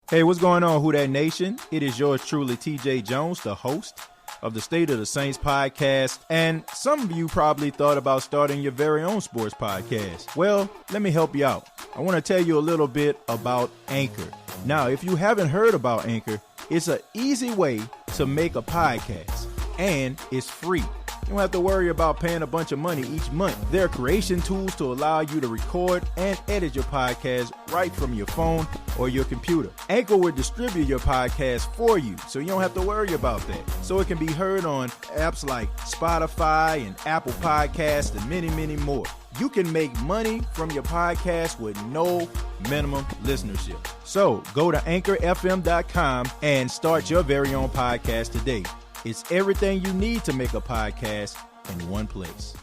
Hey, what's going on, Who Dat Nation? It is yours truly, TJ Jones, the host of the State of the Saints podcast. And some of you probably thought about starting your very own sports podcast. Well, let me help you out. I want to tell you a little bit about Anchor. Now, if you haven't heard about Anchor, it's an easy way to make a podcast, and it's free. You don't have to worry about paying a bunch of money each month. There are creation tools to allow you to record and edit your podcast right from your phone or your computer. Anchor will distribute your podcast for you, so you don't have to worry about that. So it can be heard on apps like Spotify and Apple Podcasts and many, many more. You can make money from your podcast with no minimum listenership. So go to anchorfm.com and start your very own podcast today. It's everything you need to make a podcast in one place.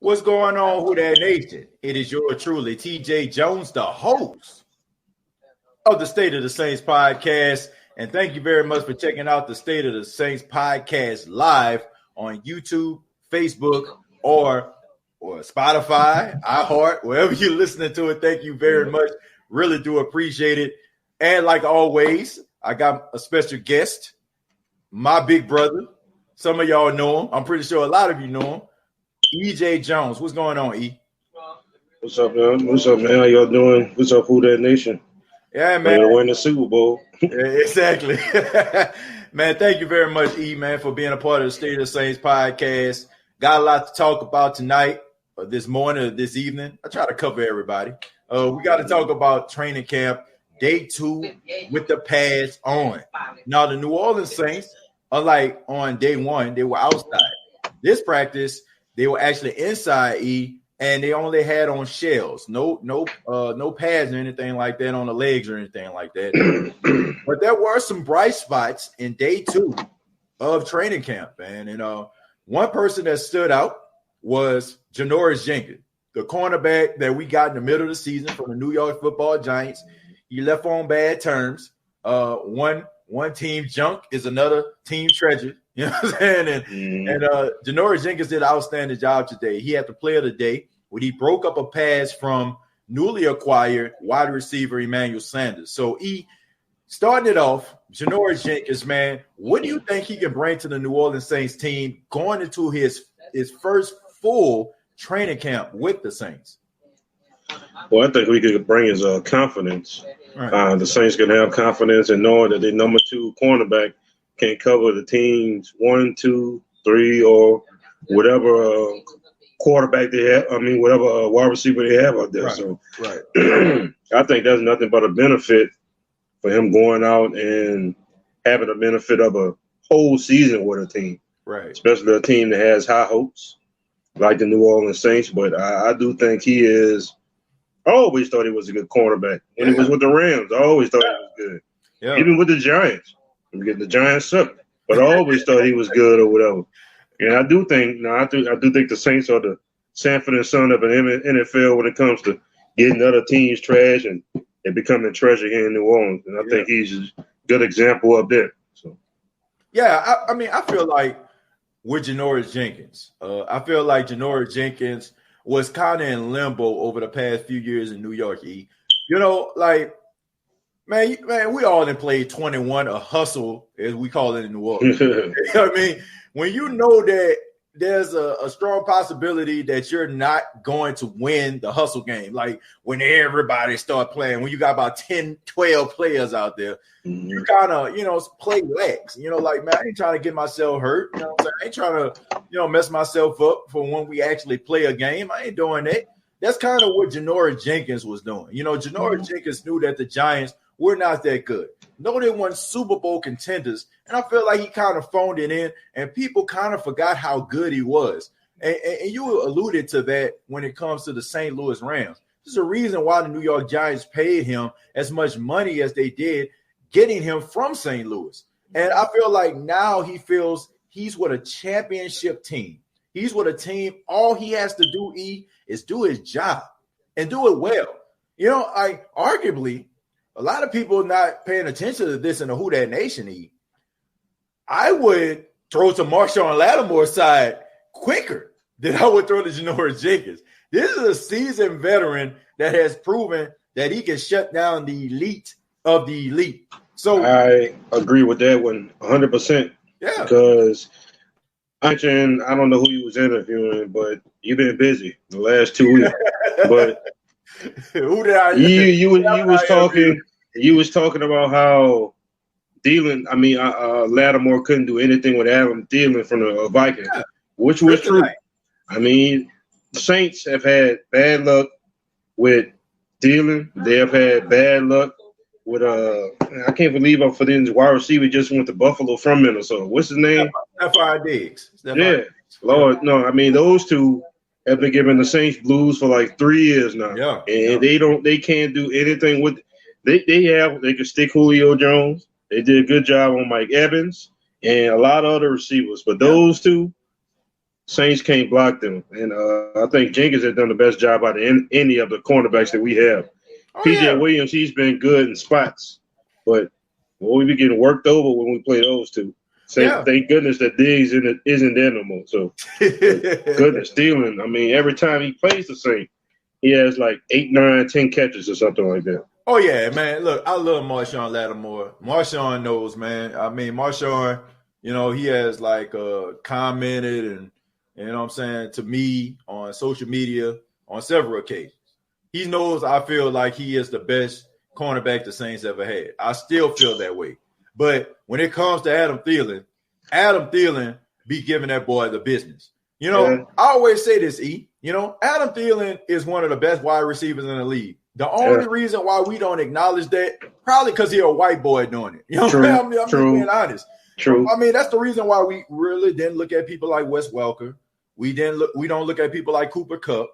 What's going on, Who Dat Nation? It is yours truly, TJ Jones, the host of the State of the Saints podcast. And thank you very much for checking out the State of the Saints podcast live on YouTube, Facebook, or Spotify, iHeart, wherever you're listening to it. Thank you very much. Really do appreciate it. And like always, I got a special guest, my big brother. Some of y'all know him. I'm pretty sure a lot of you know him. EJ Jones. What's going on, E? What's up, man? What's up, man? How y'all doing? What's up, Who Dat Nation? Yeah, man. We're winning the Super Bowl. Exactly. Man, thank you very much, E, man, for being a part of the State of the Saints podcast. Got a lot to talk about tonight, this morning, or this evening. I try to cover everybody. We got to talk about training camp, day 2 with the pads on. Now, the New Orleans Saints, unlike on day 1, they were outside. This practice, they were actually inside, E, and they only had on shells, no pads or anything like that on the legs or anything like that. But there were some bright spots in day 2 of training camp, man. And one person that stood out was Janoris Jenkins, the cornerback that we got in the middle of the season from the New York Football Giants. He left on bad terms. One team junk is another team treasure. You know what I'm saying? And Janoris Jenkins did an outstanding job today. He had the play of the day when he broke up a pass from newly acquired wide receiver Emmanuel Sanders. So, starting it off, Janoris Jenkins, man, what do you think he can bring to the New Orleans Saints team going into his first full training camp with the Saints? Well, I think we could bring his confidence. Right. The Saints can have confidence in knowing that their number 2 cornerback can cover the team's 1, 2, 3, or whatever quarterback they have. I mean, whatever wide receiver they have out there. Right. So, Right. I think that's nothing but a benefit for him going out and having the benefit of a whole season with a team. Right. Especially a team that has high hopes, like the New Orleans Saints. But I do think he is. I always thought he was a good cornerback when he was with the Rams. I always thought he was good. Yeah. Even with the Giants. I'm getting the Giants up, but I always thought he was good or whatever. And I do think, I do think the Saints are the Sanford and Son of an NFL when it comes to getting other teams trash and becoming treasure here in New Orleans. And I think he's a good example of that. So, yeah, I mean, I feel like with Janoris Jenkins, was kind of in limbo over the past few years in New York. E, you know, like. Man, we all done played 21, a hustle, as we call it in New Orleans. You know what I mean? When you know that there's a strong possibility that you're not going to win the hustle game, like when everybody start playing, when you got about 10, 12 players out there, you kind of, play lax. Like, man, I ain't trying to get myself hurt. You know what I'm saying? I ain't trying to, mess myself up for when we actually play a game. I ain't doing that. That's kind of what Janoris Jenkins was doing. Janoris Jenkins knew that the Giants were not that good. No, they weren't Super Bowl contenders. And I feel like he kind of phoned it in, and people kind of forgot how good he was. And you alluded to that when it comes to the St. Louis Rams. There's a reason why the New York Giants paid him as much money as they did, getting him from St. Louis. And I feel like now he feels he's with a championship team. He's with a team. All he has to do, is do his job and do it well. Arguably, a lot of people not paying attention to this in the Who Dat Nation, I would throw to Marshawn Lattimore's side quicker than I would throw to Janoris Jenkins. This is a seasoned veteran that has proven that he can shut down the elite of the elite. So I agree with that one 100%. Yeah. Because I don't know who you was interviewing, but you've been busy the last 2 weeks. But who did I? You was talking about how Lattimore couldn't do anything with Adam Thielen from the Vikings, which was true. I mean, the Saints have had bad luck with Thielen. They have had bad luck with I can't believe I'm forgetting the wide receiver just went to Buffalo from Minnesota. What's his name? Stefon Diggs. Lord, no. I mean, those two have been giving the Saints blues for like 3 years now. Yeah. And they can't do anything with they can stick Julio Jones. They did a good job on Mike Evans and a lot of other receivers. But those two, Saints can't block them. And I think Jenkins has done the best job out of any of the cornerbacks that we have. PJ Williams, he's been good in spots. But we be getting worked over when we play those two. Thank goodness that Diggs isn't there no more. So, goodness, Thielen. I mean, every time he plays the Saints, he has like 8, 9, 10 catches or something like that. Oh, yeah, man. Look, I love Marshawn Lattimore. Marshawn knows, man. I mean, Marshawn, he has like commented and, to me on social media on several occasions. He knows I feel like he is the best cornerback the Saints ever had. I still feel that way. But when it comes to Adam Thielen be giving that boy the business. I always say this, Adam Thielen is one of the best wide receivers in the league. The only reason why we don't acknowledge that, probably because he's a white boy doing it. I'm just being honest. True. I mean, that's the reason why we really didn't look at people like Wes Welker. We don't look at people like Cooper Kupp.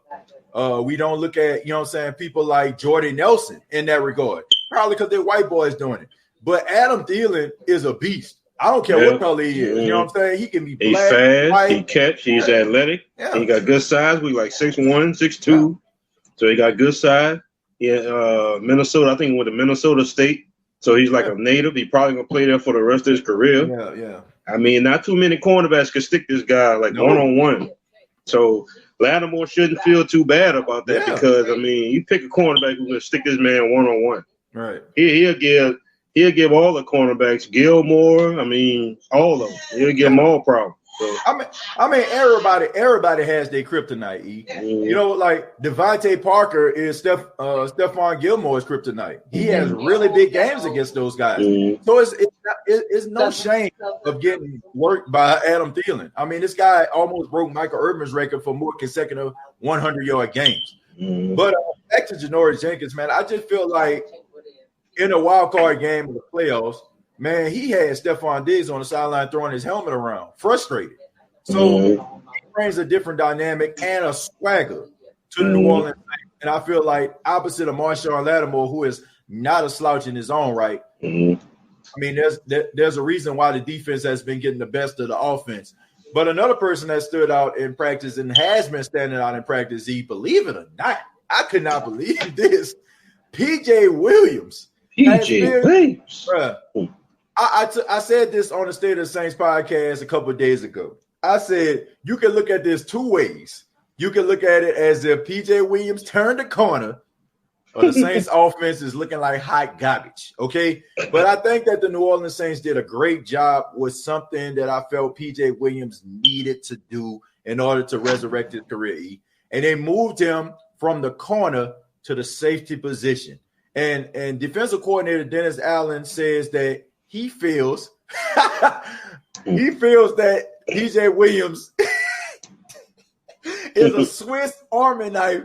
We don't look at, people like Jordy Nelson in that regard. Probably because they're white boys doing it. But Adam Thielen is a beast. I don't care what color he is. You know what I'm saying? He can be black, he's fast, white. he catch, he's athletic. Yeah. He got good size. We like 6'1", 6'2". So he got good size. Yeah, Minnesota, I think he went to Minnesota State. So he's like a native. He probably gonna play there for the rest of his career. Yeah. I mean, not too many cornerbacks can stick this guy like one-on-one. So Lattimore shouldn't feel too bad about that because I mean, you pick a cornerback who's gonna stick this man one-on-one. Right. He'll give all the cornerbacks, Gilmore, I mean, all of them. He'll give them all problems. So. I mean, everybody has their kryptonite. Mm-hmm. Like Devontae Parker is Stephon Gilmore's kryptonite. He has really big games against those guys. Mm-hmm. So it's no shame of getting worked by Adam Thielen. I mean, this guy almost broke Michael Irvin's record for more consecutive 100-yard games. Mm-hmm. But back to Janoris Jenkins, man, I just feel like in a wild card game of the playoffs, man, he had Stefon Diggs on the sideline throwing his helmet around, frustrated. So he brings a different dynamic and a swagger to the New Orleans Saints. And I feel like opposite of Marshawn Lattimore, who is not a slouch in his own right, I mean, there's a reason why the defense has been getting the best of the offense. But another person that stood out in practice and has been standing out in practice, believe it or not, I could not believe this, P.J. Williams. P.J. Williams. I said this on the State of the Saints podcast a couple of days ago. I said you can look at this two ways. You can look at it as if P.J. Williams turned the corner or the Saints offense is looking like hot garbage, okay? But I think that the New Orleans Saints did a great job with something that I felt P.J. Williams needed to do in order to resurrect his career. And they moved him from the corner to the safety position. And defensive coordinator Dennis Allen says that he feels that P.J. Williams is a Swiss Army knife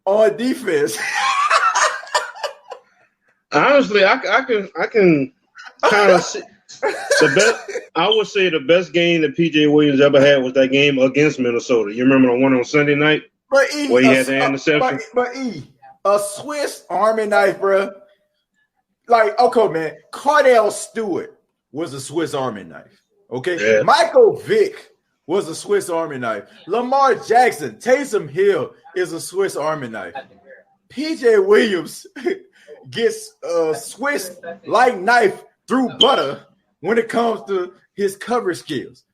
on defense. Honestly, I can kind of see the best. I would say the best game that P.J. Williams ever had was that game against Minnesota. You remember the one on Sunday night where he had the interception? But A Swiss Army knife, bro. Like, okay, man. Cordell Stewart was a Swiss Army knife. Okay. Yeah. Michael Vick was a Swiss Army knife. Lamar Jackson, Taysom Hill is a Swiss Army knife. PJ Williams gets a Swiss-like knife through butter when it comes to his cover skills.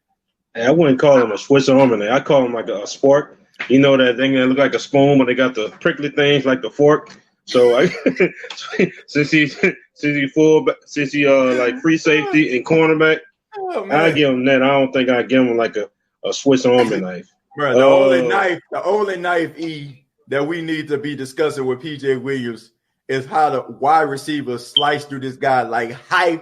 I wouldn't call him a Swiss Army knife. I call him like a spork. You know that thing that look like a spoon, but they got the prickly things like the fork. So since he like free safety and cornerback, I give him that. I don't think I give him like a Swiss Army knife. Bro, the only knife that we need to be discussing with PJ Williams is how the wide receiver sliced through this guy like hot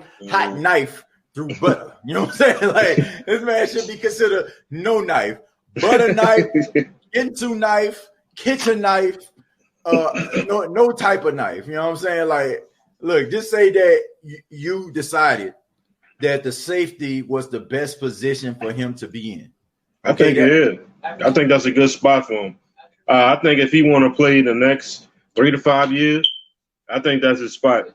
knife through butter. You know what I'm saying? Like, this man should be considered no knife, butter knife, into knife, kitchen knife, no type of knife. You know what I'm saying? Like, look, just say that you decided that the safety was the best position for him to be in. I think it is. I think that's a good spot for him. I think if he want to play the next 3 to 5 years, I think that's his spot.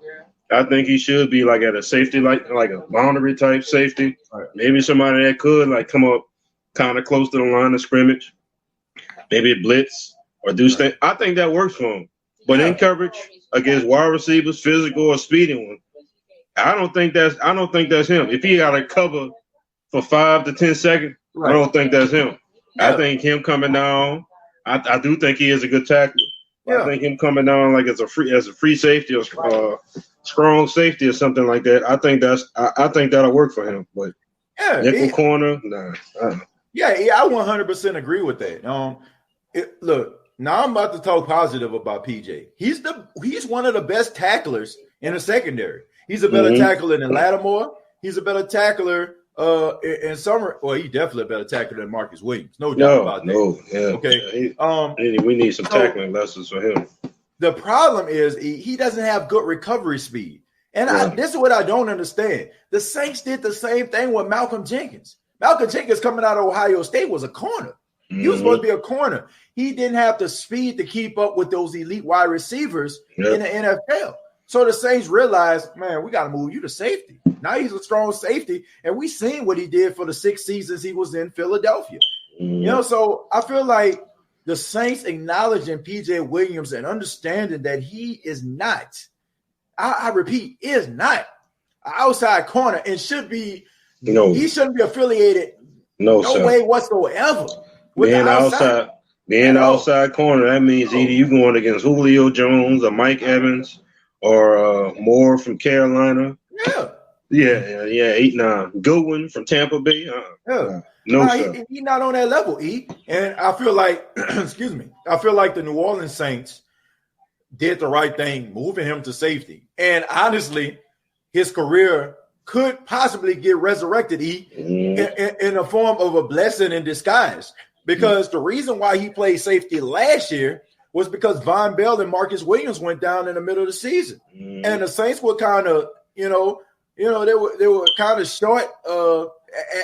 I think he should be like at a safety, like a boundary type safety. Right. Maybe somebody that could like come up kind of close to the line of scrimmage, maybe blitz or do stuff. I think that works for him. But in coverage against wide receivers, physical or speedy one, I don't think that's him. If he got to cover for 5 to 10 seconds, right. I don't think that's him. Yeah. I think him coming down. I do think he is a good tackler. Yeah. I think him coming down like as a free safety or strong safety or something like that. I think that'll work for him. But nickel corner, nah. Yeah, I 100% agree with that. Look, now I'm about to talk positive about PJ. He's one of the best tacklers in the secondary. He's a better tackler than Lattimore. He's a better tackler in summer. Well, he's definitely a better tackler than Marcus Williams. No doubt about that. Okay. We need some tackling lessons for him. The problem is he doesn't have good recovery speed. And this is what I don't understand. The Saints did the same thing with Malcolm Jenkins. Malcolm Jenkins coming out of Ohio State was a corner. He was supposed to be a corner. He didn't have the speed to keep up with those elite wide receivers in the NFL. So the Saints realized, man, we got to move you to safety. Now he's a strong safety, and we seen what he did for the 6 seasons he was in Philadelphia. So I feel like the Saints acknowledging PJ Williams and understanding that he is not, I repeat, is not an outside corner and should be. No, he shouldn't be affiliated. No way whatsoever. Being outside corner, that means either you going against Julio Jones or Mike Evans or Moore from Carolina. Yeah, 8-9. Goodwin from Tampa Bay. He's not on that level, E. And I feel like, excuse me, I feel like the New Orleans Saints did the right thing, moving him to safety. And honestly, his career could possibly get resurrected, in the form of a blessing in disguise. Because the reason why he played safety last year was because Von Bell and Marcus Williams went down in the middle of the season. And the Saints were kind of, they were kind of short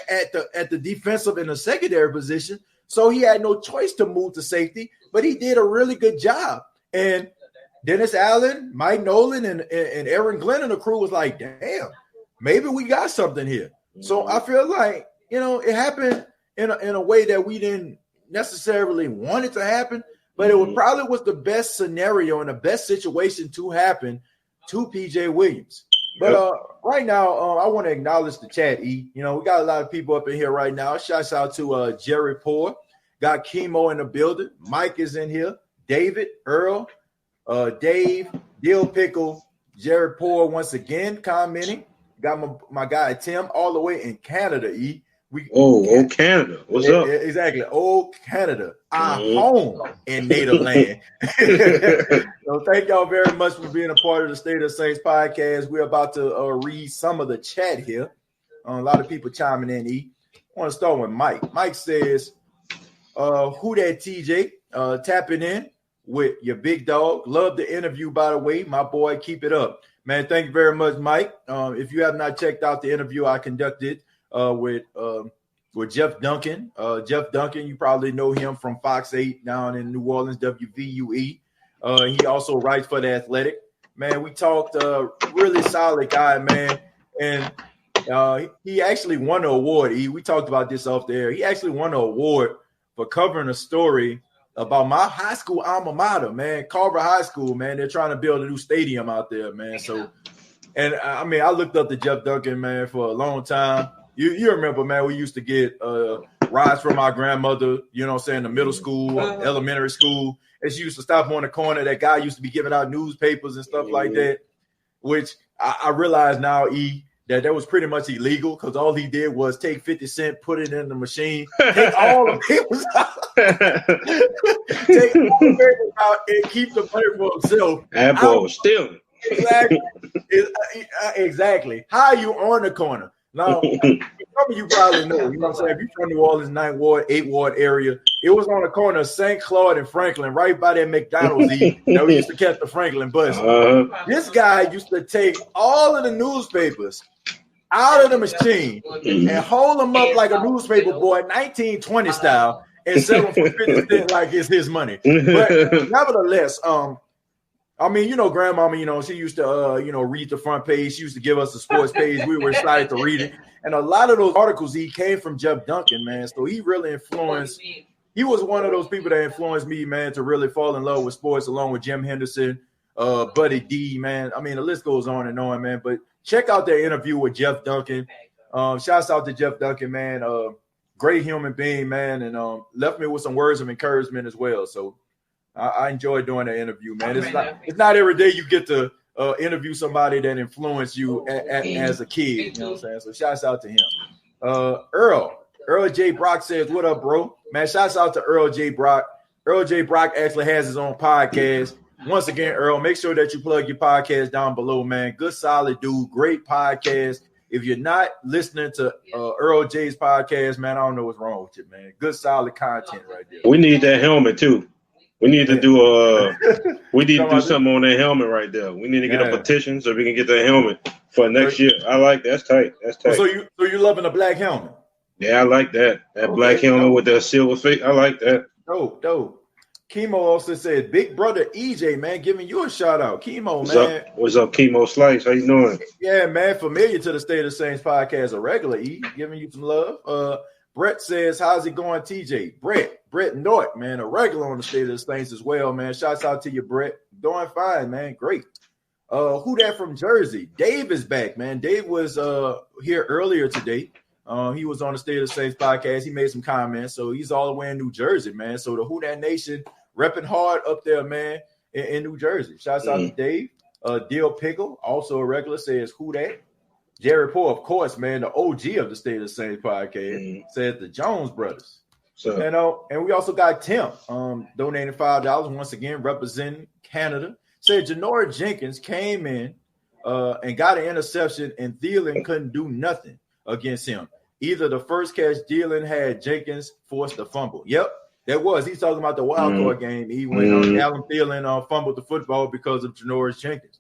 at the defensive and the secondary position. So he had no choice to move to safety, but he did a really good job. And Dennis Allen, Mike Nolan, and Aaron Glenn and the crew was like, damn, maybe we got something here. So I feel like, it happened in a way that we didn't necessarily want it to happen, but it probably was the best scenario and the best situation to happen to PJ Williams. But right now, I want to acknowledge the chat, E. We got a lot of people up in here right now. Shouts out to Jerry Poor. Got Chemo in the building. Mike is in here. David, Earl, Dave, Dill Pickle, Jerry Poor once again commenting. Got my guy Tim all the way in Canada, E. Canada. What's up? Exactly. Old Canada, our home in native land. So thank y'all very much for being a part of the State of Saints podcast. We're about to read some of the chat here. A lot of people chiming in, E. I want to start with Mike. Mike says, who that TJ? Tapping in with your big dog. Love the interview, by the way. My boy, keep it up. Man, thank you very much, Mike. If you have not checked out the interview I conducted with Jeff Duncan. Jeff Duncan, you probably know him from Fox 8 down in New Orleans, WVUE. He also writes for The Athletic. Man, we talked, really solid guy, man. And he actually won an award. We talked about this off the air. He actually won an award for covering a story about my high school alma mater, man, Carver High School, man. They're trying to build a new stadium out there, man. So, and I mean, I looked up to Jeff Duncan, man, for a long time. You remember, man, we used to get rides from our grandmother, you know what I'm saying, the middle school, elementary school. And she used to stop on the corner. That guy used to be giving out newspapers and stuff like that, which I realize now, that was pretty much illegal because all he did was take 50 cents, put it in the machine, take all the papers out, take all the papers out, and keep the money for himself. That boy was stealing. Exactly. Exactly. How are you on the corner? Now, you probably know, you know what I'm saying? If you're from New Orleans, 9th Ward, 8th Ward area, it was on the corner of St. Claude and Franklin, right by that McDonald's. That we used to catch the Franklin bus. This guy used to take all of the newspapers out of the machine and hold them up like a newspaper boy, 1920 style, and sell them for 50 cents like it's his money. But nevertheless, I mean, you know, grandmama, you know, she used to, read the front page. She used to give us the sports page. We were excited to read it. And a lot of those articles, he came from Jeff Duncan, man. So he really influenced. He was one of those people that influenced me, man, to really fall in love with sports, along with Jim Henderson, Buddy D, man. I mean, the list goes on and on, man. But check out that interview with Jeff Duncan. Shouts out to Jeff Duncan, man. Great human being, man. And left me with some words of encouragement as well. So I enjoyed doing that interview, man. It's not every day you get to interview somebody that influenced you as a kid. You know what I'm saying? So shouts out to him. Earl J. Brock says, "What up, bro?" Man, shouts out to Earl J. Brock. Earl J. Brock actually has his own podcast. Once again, Earl, make sure that you plug your podcast down below, man. Good, solid dude. Great podcast. If you're not listening to Earl J's podcast, man, I don't know what's wrong with you, man. Good, solid content right there. We need that helmet, too. We need to do something on that helmet right there. We need to get a petition so we can get that helmet for next year. I like that. That's tight. That's tight. So you're loving the black helmet? Yeah, I like that. That black helmet with that silver face. I like that. Dope. Chemo also said, "Big brother EJ, man, giving you a shout out." Chemo, man. What's up, Chemo Slice? How you doing? Yeah, man. Familiar to the State of Saints podcast, a regular giving you some love. Brett says, "How's it going, TJ?" Brett North, man, a regular on the State of the Saints as well, man. Shouts out to you, Brett. Doing fine, man. Great. Who that from Jersey? Dave is back, man. Dave was here earlier today. He was on the State of the Saints podcast. He made some comments. So he's all the way in New Jersey, man. So the Who Dat Nation repping hard up there, man, in New Jersey. Shouts out to Dave. Dill Pickle, also a regular, says, "Who that?" Jerry Poole, of course, man, the OG of the State of the Saints podcast, says the Jones brothers. So, and we also got Tim donating $5 once again, representing Canada. Said Janoris Jenkins came in and got an interception, and Thielen couldn't do nothing against him. Either the first catch Thielen had, Jenkins forced the fumble. Yep, that was. He's talking about the wild card game. He went Alan Thielen fumbled the football because of Janoris Jenkins.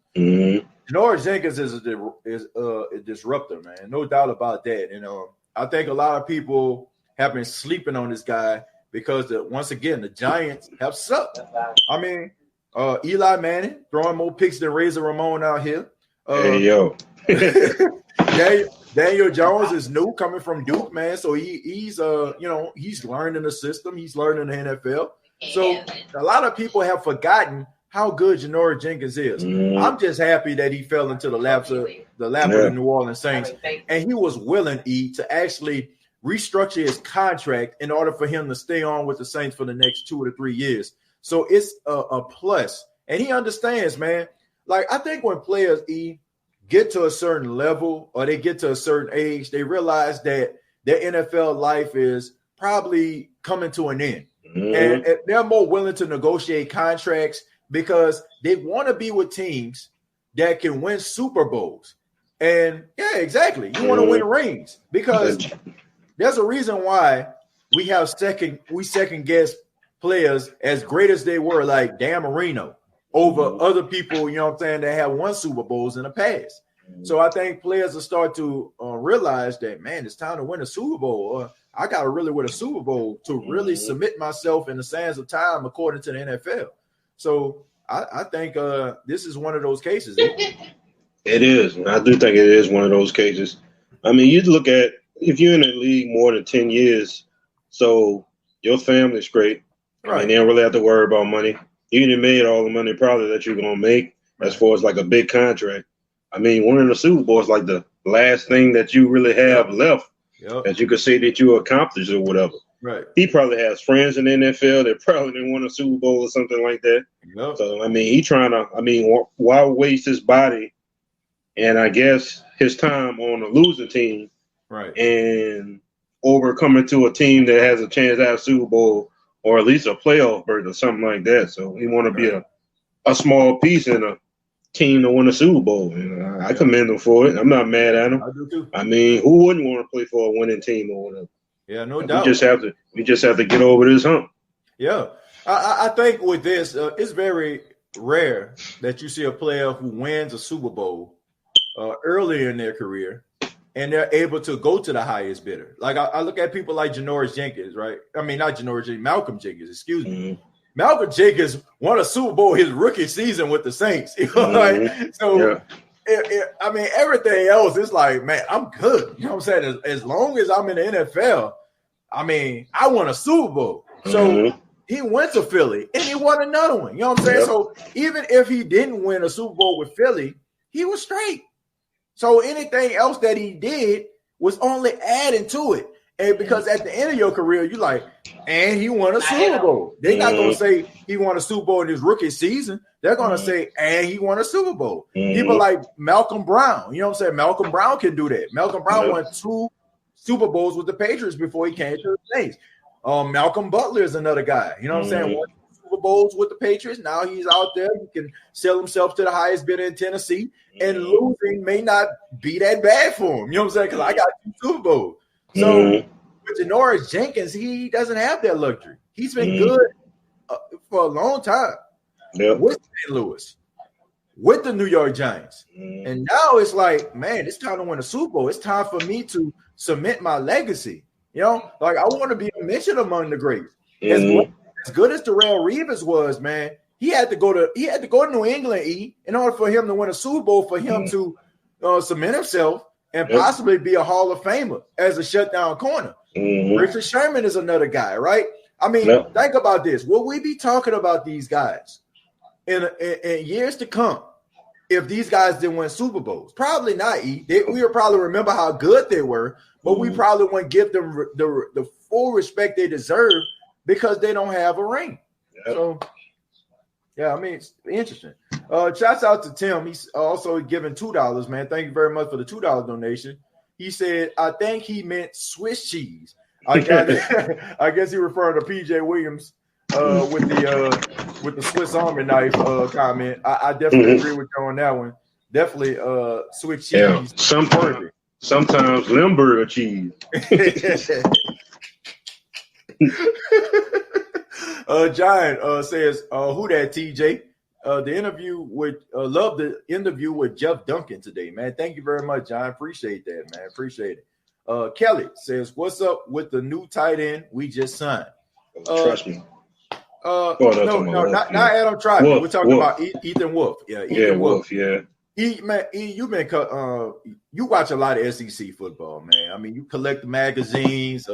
Janoris Jenkins is a disruptor, man. No doubt about that. And I think a lot of people have been sleeping on this guy because, once again, the Giants have sucked. I mean, Eli Manning throwing more picks than Razor Ramon out here. Hey, yo. Daniel Jones is new, coming from Duke, man. So he's learning the system. He's learning the NFL. So a lot of people have forgotten how good Janoris Jenkins is. I'm just happy that he fell into the lap of the New Orleans Saints, and he was willing to actually restructure his contract in order for him to stay on with the Saints for the next 2 to 3 years. So it's a plus, and he understands, man. Like, I think when players get to a certain level or they get to a certain age, they realize that their NFL life is probably coming to an end, and they're more willing to negotiate contracts because they want to be with teams that can win Super Bowls. And yeah, exactly. You want to win rings because there's a reason why we second guess players as great as they were, like Dan Marino, over other people, you know what I'm saying, that have won Super Bowls in the past. So I think players will start to realize that, man, it's time to win a Super Bowl. Or I got to really win a Super Bowl to really submit myself in the sands of time according to the NFL. So I think this is one of those cases. It is. I do think it is one of those cases. I mean, you look at if you're in the league more than 10 years, so your family's great. Right. I mean, they don't really have to worry about money. You done made all the money probably that you're going to make as far as like a big contract. I mean, winning the Super Bowl is like the last thing that you really have left that you could say that you accomplished or whatever. Right. He probably has friends in the NFL that probably didn't win a Super Bowl or something like that. Yep. So, I mean, he trying to, I mean, why waste his body and I guess his time on a losing team and overcoming to a team that has a chance to have a Super Bowl or at least a playoff berth or something like that. So he want to be a small piece in a team to win a Super Bowl. And I commend him for it. I'm not mad at him. I do too. I mean, who wouldn't want to play for a winning team or whatever? Yeah, no doubt. We just have to get over this hump. Yeah, I think with this, it's very rare that you see a player who wins a Super Bowl early in their career, and they're able to go to the highest bidder. Like I look at people like Janoris Jenkins, right? I mean, not Janoris Jenkins, Malcolm Jenkins. Excuse me. Mm-hmm. Malcolm Jenkins won a Super Bowl his rookie season with the Saints. You know, like, so. I mean, everything else is like, man, I'm good. You know what I'm saying? As long as I'm in the NFL, I mean, I won a Super Bowl. So he went to Philly and he won another one. You know what I'm saying? Yep. So even if he didn't win a Super Bowl with Philly, he was straight. So anything else that he did was only adding to it. And because at the end of your career, you're like, and he won a Super Bowl. They're not going to say he won a Super Bowl in his rookie season. They're going to say, and he won a Super Bowl. People like Malcolm Brown, you know what I'm saying? Malcolm Brown can do that. Malcolm Brown won 2 Super Bowls with the Patriots before he came to the Saints. Malcolm Butler is another guy. You know what I'm saying? Won 2 Super Bowls with the Patriots. Now he's out there. He can sell himself to the highest bidder in Tennessee. And losing may not be that bad for him. You know what I'm saying? Because I got 2 Super Bowls. So with Janoris Jenkins, he doesn't have that luxury. He's been good for a long time with St. Louis, with the New York Giants. And now it's like, man, it's time to win a Super Bowl. It's time for me to cement my legacy. You know, like I want to be mentioned among the greats. As good as Darrelle Revis was, man, he had to go to New England in order for him to win a Super Bowl, for him to cement himself and possibly be a Hall of Famer as a shutdown corner. Richard Sherman is another guy, right? I mean, think about this. Will we be talking about these guys in years to come if these guys didn't win Super Bowls? Probably not. We will probably remember how good they were, but we probably won't give them the full respect they deserve because they don't have a ring. So, yeah, I mean, it's interesting. Shouts out to Tim. He's also giving $2, man. Thank you very much for the $2 donation. He said, I think he meant Swiss cheese. I guess he referred to PJ Williams with the Swiss Army knife comment. I definitely agree with you on that one. Definitely Swiss cheese. Yeah. Sometimes Limburger cheese. Giant says, who that, TJ? The interview with love the interview with Jeff Duncan today, man. Thank you very much, John. Appreciate that, man. Appreciate it. Kelly says, what's up with the new tight end we just signed? Trust me. No, not Adam Troutman. We're talking about Ethan Wolf. Yeah, Ethan Wolf. Yeah. You watch a lot of SEC football, man. I mean, you collect the magazines.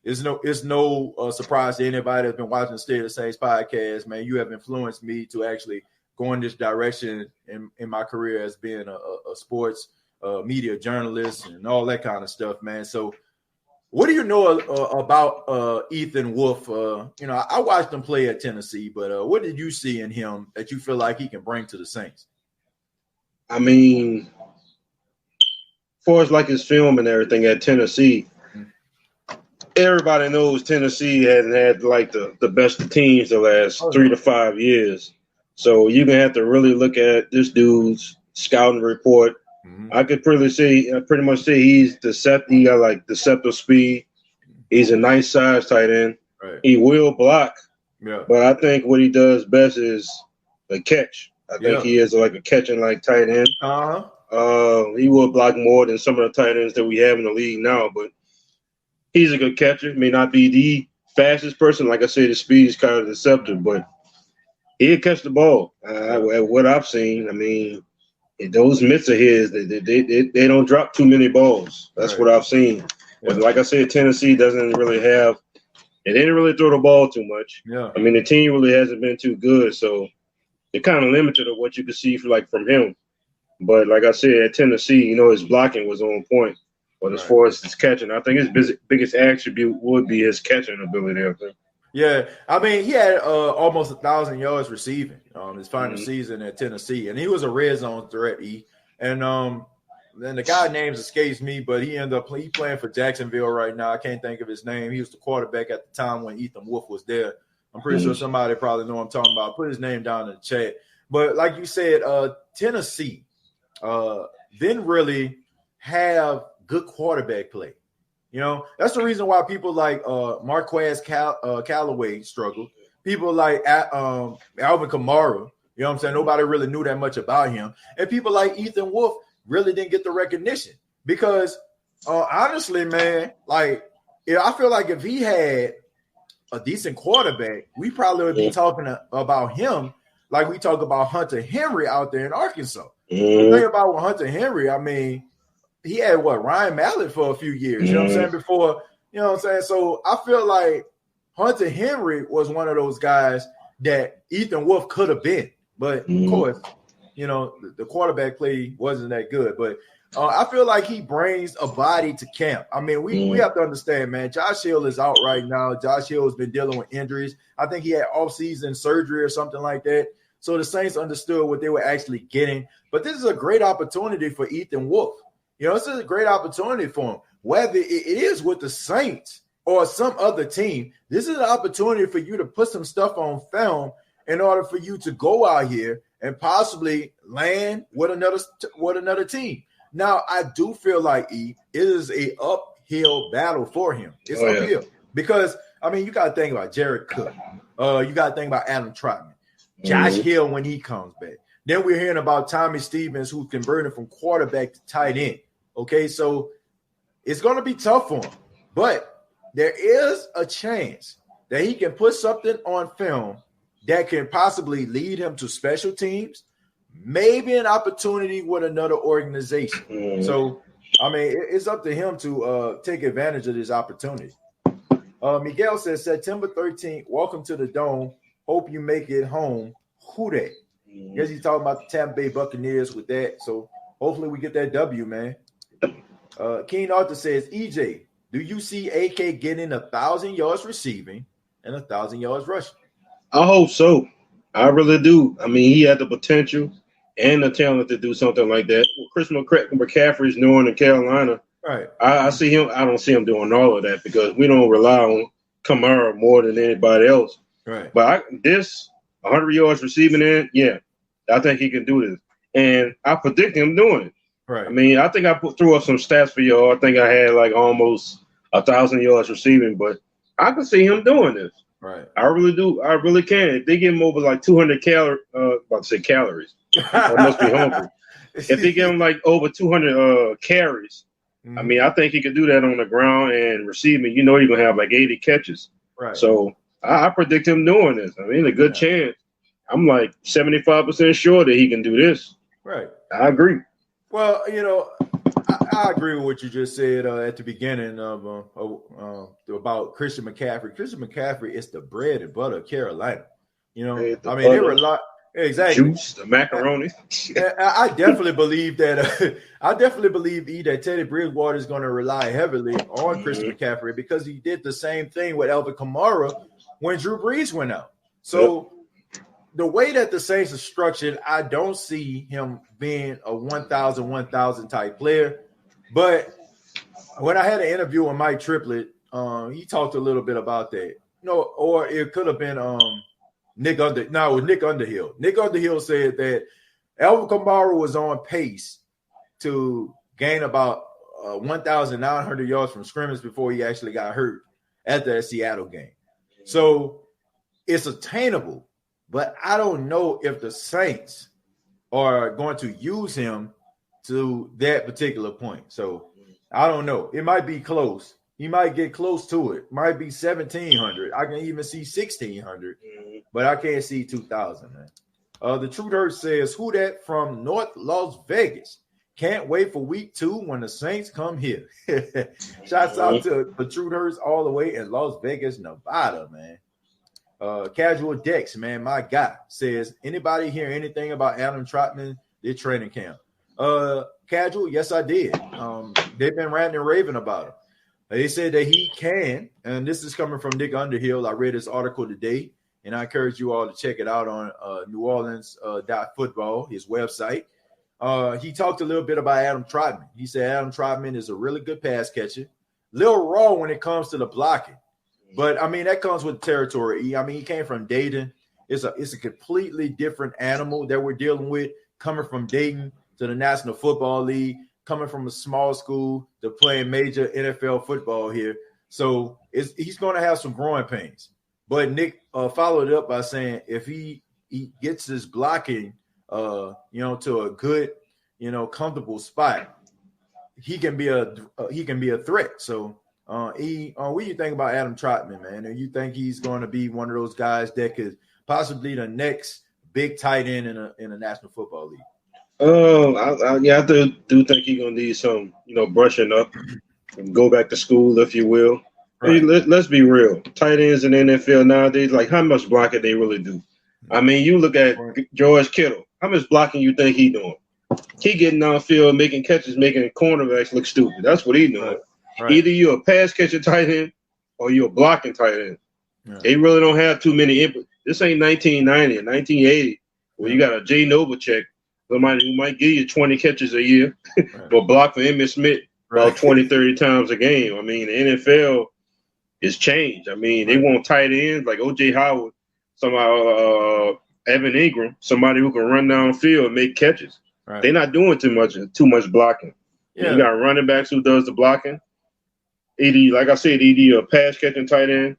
It's no surprise to anybody that's been watching the State of the Saints podcast, man. You have influenced me to actually go in this direction in my career as being a sports media journalist and all that kind of stuff, man. So what do you know about Ethan Wolf? I watched him play at Tennessee, but what did you see in him that you feel like he can bring to the Saints? I mean, as far as like his film and everything at Tennessee, everybody knows Tennessee hasn't had like the best of teams the last 3 to 5 years. So you're going to have to really look at this dude's scouting report. I could pretty much say he's deceptive. He got like deceptive speed. He's a nice size tight end. Right. He will block. Yeah. But I think what he does best is the catch. I think he is like a catching like tight end. He will block more than some of the tight ends that we have in the league now, but he's a good catcher. May not be the fastest person. Like I said, his speed is kind of deceptive, but he'll catch the ball. What I've seen, I mean, those mitts of his, they don't drop too many balls. That's what I've seen. But like I said, Tennessee doesn't really have – they didn't really throw the ball too much. Yeah. I mean, the team really hasn't been too good, so they're kind of limited of what you can see from him. But like I said, at Tennessee, his blocking was on point. But as far as his catching, I think his biggest attribute would be his catching ability, I think. Yeah, I mean, he had almost 1,000 yards receiving his final season at Tennessee, and he was a red zone threat. And then the guy names escapes me, but he ended up playing for Jacksonville right now. I can't think of his name. He was the quarterback at the time when Ethan Wolf was there. I'm pretty sure somebody probably know what I'm talking about. Put his name down in the chat. But like you said, Tennessee didn't really have good quarterback play. That's the reason why people like Marquez Callaway struggled. People like Alvin Kamara, you know what I'm saying? Nobody really knew that much about him. And people like Ethan Wolf really didn't get the recognition because honestly, man, I feel like if he had a decent quarterback, we probably would be talking about him like we talk about Hunter Henry out there in Arkansas. The thing about Hunter Henry, I mean, he had Ryan Mallett for a few years, you know what I'm saying? Before, you know what I'm saying? So I feel like Hunter Henry was one of those guys that Ethan Wolf could have been. But of course, the quarterback play wasn't that good. But I feel like he brings a body to camp. I mean, we have to understand, man, Josh Hill is out right now. Josh Hill has been dealing with injuries. I think he had off-season surgery or something like that. So the Saints understood what they were actually getting. But this is a great opportunity for Ethan Wolf. This is a great opportunity for him. Whether it is with the Saints or some other team, this is an opportunity for you to put some stuff on film in order for you to go out here and possibly land with another team. Now, I do feel like it is a uphill battle for him. It's uphill because, I mean, you got to think about Jared Cook. You got to think about Adam Trotman, Josh Hill when he comes back. Then we're hearing about Tommy Stevens, who's converting from quarterback to tight end. Okay, so it's going to be tough for him. But there is a chance that he can put something on film that can possibly lead him to special teams, maybe an opportunity with another organization. So, I mean, it's up to him to take advantage of this opportunity. Miguel says, September 13th, welcome to the Dome. Hope you make it home. Who that? Guess he's talking about the Tampa Bay Buccaneers with that. So, hopefully we get that W, man. Keen Arthur says, EJ, do you see AK getting 1,000 yards receiving and 1,000 yards rushing? I hope so. I really do. I mean, he had the potential and the talent to do something like that. Chris McCaffrey's knowing in Carolina. Right. I see him. I don't see him doing all of that because we don't rely on Kamara more than anybody else. Right. But this 100 yards receiving I think he can do this. And I predict him doing it. Right. I mean, I think I threw up some stats for y'all. I think I had like almost 1,000 yards receiving, but I can see him doing this. Right. I really do. I really can. If they get him over like 200 calories, I must be hungry. If they get him like over 200 carries, I mean, I think he could do that on the ground and receiving. You're going to have like 80 catches. Right. So I predict him doing this. I mean, a good chance. I'm like 75% sure that he can do this. Right. I agree. Well, I agree with what you just said at the beginning of about Christian McCaffrey. Christian McCaffrey is the bread and butter of Carolina. They rely exactly juice, the macaroni. I definitely believe that. I definitely believe that Teddy Bridgewater is going to rely heavily on Christian McCaffrey because he did the same thing with Alvin Kamara when Drew Brees went out. So. The way that the Saints are structured, I don't see him being a 1,000 type player. But when I had an interview with Mike Triplett, he talked a little bit about that. Or it could have been Nick Underhill. Nick Underhill said that Alvin Kamara was on pace to gain about 1,900 yards from scrimmage before he actually got hurt at that Seattle game. So it's attainable. But I don't know if the Saints are going to use him to that particular point. So I don't know. It might be close, He might get close to it. Might be 1,700. I can even see 1,600, but I can't see 2,000, man. The Truth Hurt says, who that from North Las Vegas? Can't wait for week 2 when the Saints come here. Shouts out to the Truth Hurts all the way in Las Vegas, Nevada, man. Casual Dex, man, my guy, says, anybody hear anything about Adam Trotman, their training camp? Casual, yes, I did. They've been ranting and raving about him. They said that he can, and this is coming from Nick Underhill. I read his article today, and I encourage you all to check it out on New Orleans .football, his website. He talked a little bit about Adam Trotman. He said Adam Trotman is a really good pass catcher, little raw when it comes to the blocking. But, I mean, that comes with territory. I mean, he came from Dayton. It's a completely different animal that we're dealing with, coming from Dayton to the National Football League, coming from a small school to playing major NFL football here. So he's going to have some growing pains. But Nick followed up by saying if he gets his blocking, to a good, comfortable spot, he can be a threat. So, what do you think about Adam Trotman, man? And you think he's going to be one of those guys that could possibly the next big tight end in a National Football League? I do think he's gonna need some, brushing up and go back to school, if you will. Right. Let's be real. Tight ends in the NFL nowadays, like how much blocking they really do. I mean, you look at George Kittle. How much blocking you think he doing? He getting downfield, making catches, making cornerbacks look stupid. That's what he doing. Right. Either you're a pass catcher tight end or you're a blocking tight end. Yeah. They really don't have too many inputs. This ain't 1990 or 1980 where you got a Jay Novacek, somebody who might give you 20 catches a year, but block for Emmitt Smith about 20, 30 times a game. I mean, the NFL is changed. I mean, they want tight ends like O.J. Howard, Evan Ingram, somebody who can run downfield and make catches. Right. They're not doing too much blocking. Yeah. You got running backs who does the blocking. Like I said, either a pass catching tight end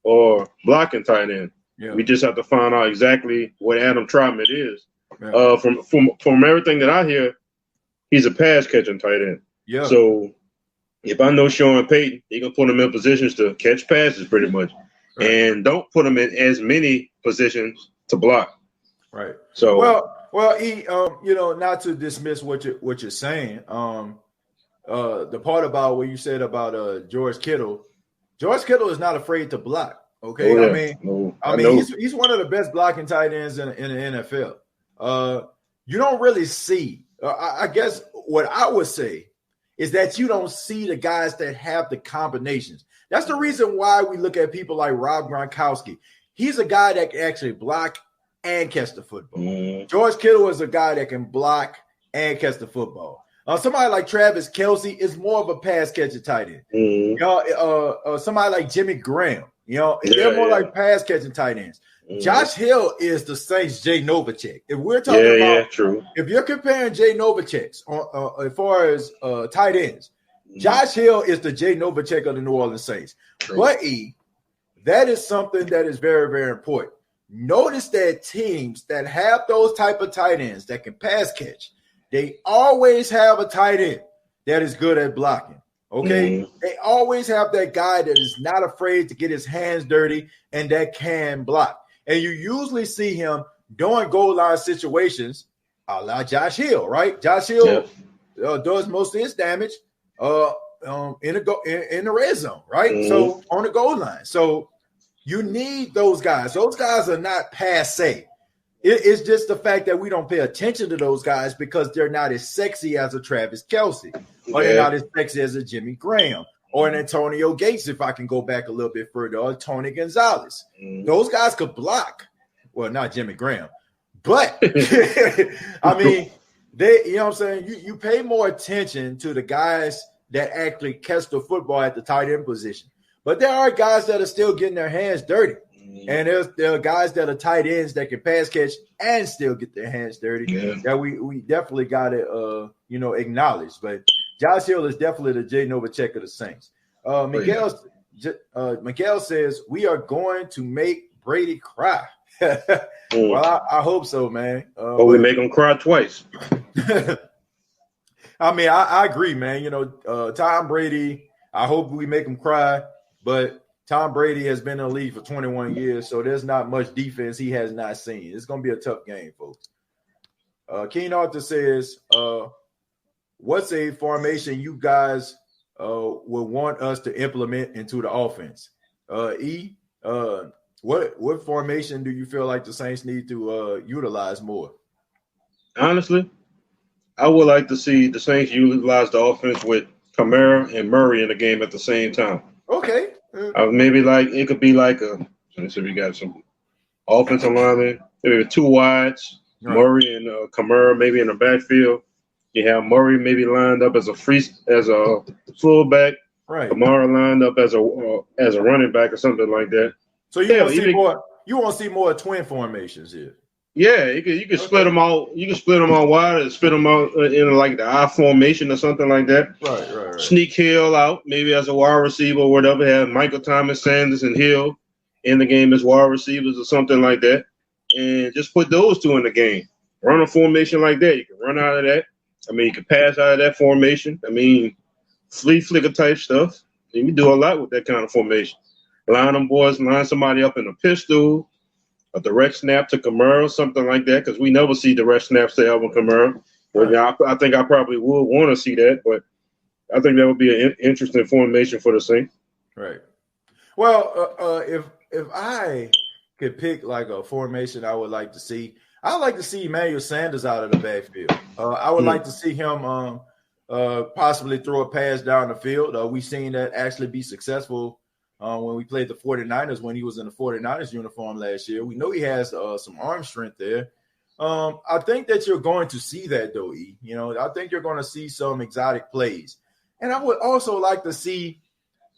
or blocking tight end. Yeah. We just have to find out exactly what Adam Trotman is. Yeah. From everything that I hear, he's a pass catching tight end. Yeah. So if I know Sean Payton, he can put him in positions to catch passes pretty much, right, and don't put him in as many positions to block. Right. So well, not to dismiss what you're saying. The part about what you said about George Kittle is not afraid to block. Okay, oh, yeah. I mean, he's one of the best blocking tight ends in the NFL. You don't really see. I guess what I would say is that you don't see the guys that have the combinations. That's the reason why we look at people like Rob Gronkowski. He's a guy that can actually block and catch the football. Mm. George Kittle is a guy that can block and catch the football. Somebody like Travis Kelce is more of a pass catcher tight end. Mm. Somebody like Jimmy Graham, they're more like pass catching tight ends. Mm. Josh Hill is the Saints' Jay Novacek. If we're talking about, true. If you're comparing Jay Novacek as far as tight ends, Josh Hill is the Jay Novacek of the New Orleans Saints. True. But that is something that is very, very important. Notice that teams that have those type of tight ends that can pass catch, they always have a tight end that is good at blocking. Okay, They always have that guy that is not afraid to get his hands dirty and that can block. And you usually see him doing goal line situations a la Josh Hill, right? Josh Hill does most of his damage in the red zone, right? Mm-hmm. So on the goal line. So you need those guys. Those guys are not passe. It's just the fact that we don't pay attention to those guys because they're not as sexy as a Travis Kelce, or they're not as sexy as a Jimmy Graham, or an Antonio Gates, if I can go back a little bit further, or Tony Gonzalez. Those guys could block. Well, not Jimmy Graham, but I mean, you know what I'm saying? You pay more attention to the guys that actually catch the football at the tight end position. But there are guys that are still getting their hands dirty. And there are guys that are tight ends that can pass catch and still get their hands dirty. Yeah. That we definitely got to acknowledge. But Josh Hill is definitely the Jay Novacek of the Saints. Miguel says we are going to make Brady cry. Well, I hope so, man. We make him cry twice. I mean, I agree, man. Tom Brady. I hope we make him cry, but Tom Brady has been in the league for 21 years, so there's not much defense he has not seen. It's going to be a tough game, folks. Keen Arthur says, what's a formation you guys would want us to implement into the offense? What formation do you feel like the Saints need to utilize more? Honestly, I would like to see the Saints utilize the offense with Kamara and Murray in the game at the same time. Okay. Maybe like it could be like a. Let's see if we got some offensive linemen. Maybe 2 wides, right. Murray and Kamara maybe in the backfield. You have Murray maybe lined up as a fullback. Right. Kamara lined up as a running back or something like that. So you want to see more? You want to see more twin formations here? Yeah, you can split them out. You can split them out wide and split them out in like the I formation or something like that. Right. Sneak Hill out maybe as a wide receiver or whatever. Have Michael Thomas, Sanders, and Hill in the game as wide receivers or something like that, and just put those 2 in the game. Run a formation like that. You can run out of that. I mean, you can pass out of that formation. I mean, flea flicker type stuff. You can do a lot with that kind of formation. Line them boys, line somebody up in a pistol. A direct snap to Kamara, something like that, because we never see direct snaps to Alvin Kamara. Right. I think I probably would want to see that, but I think that would be an interesting formation for the Saints. Right. Well, if I could pick like a formation I would like to see, I'd like to see Emmanuel Sanders out of the backfield. I would like to see him possibly throw a pass down the field. We've seen that actually be successful when we played the 49ers when he was in the 49ers uniform last year. We know he has some arm strength there. I think that you're going to see that, though, E. I think you're going to see some exotic plays. And I would also like to see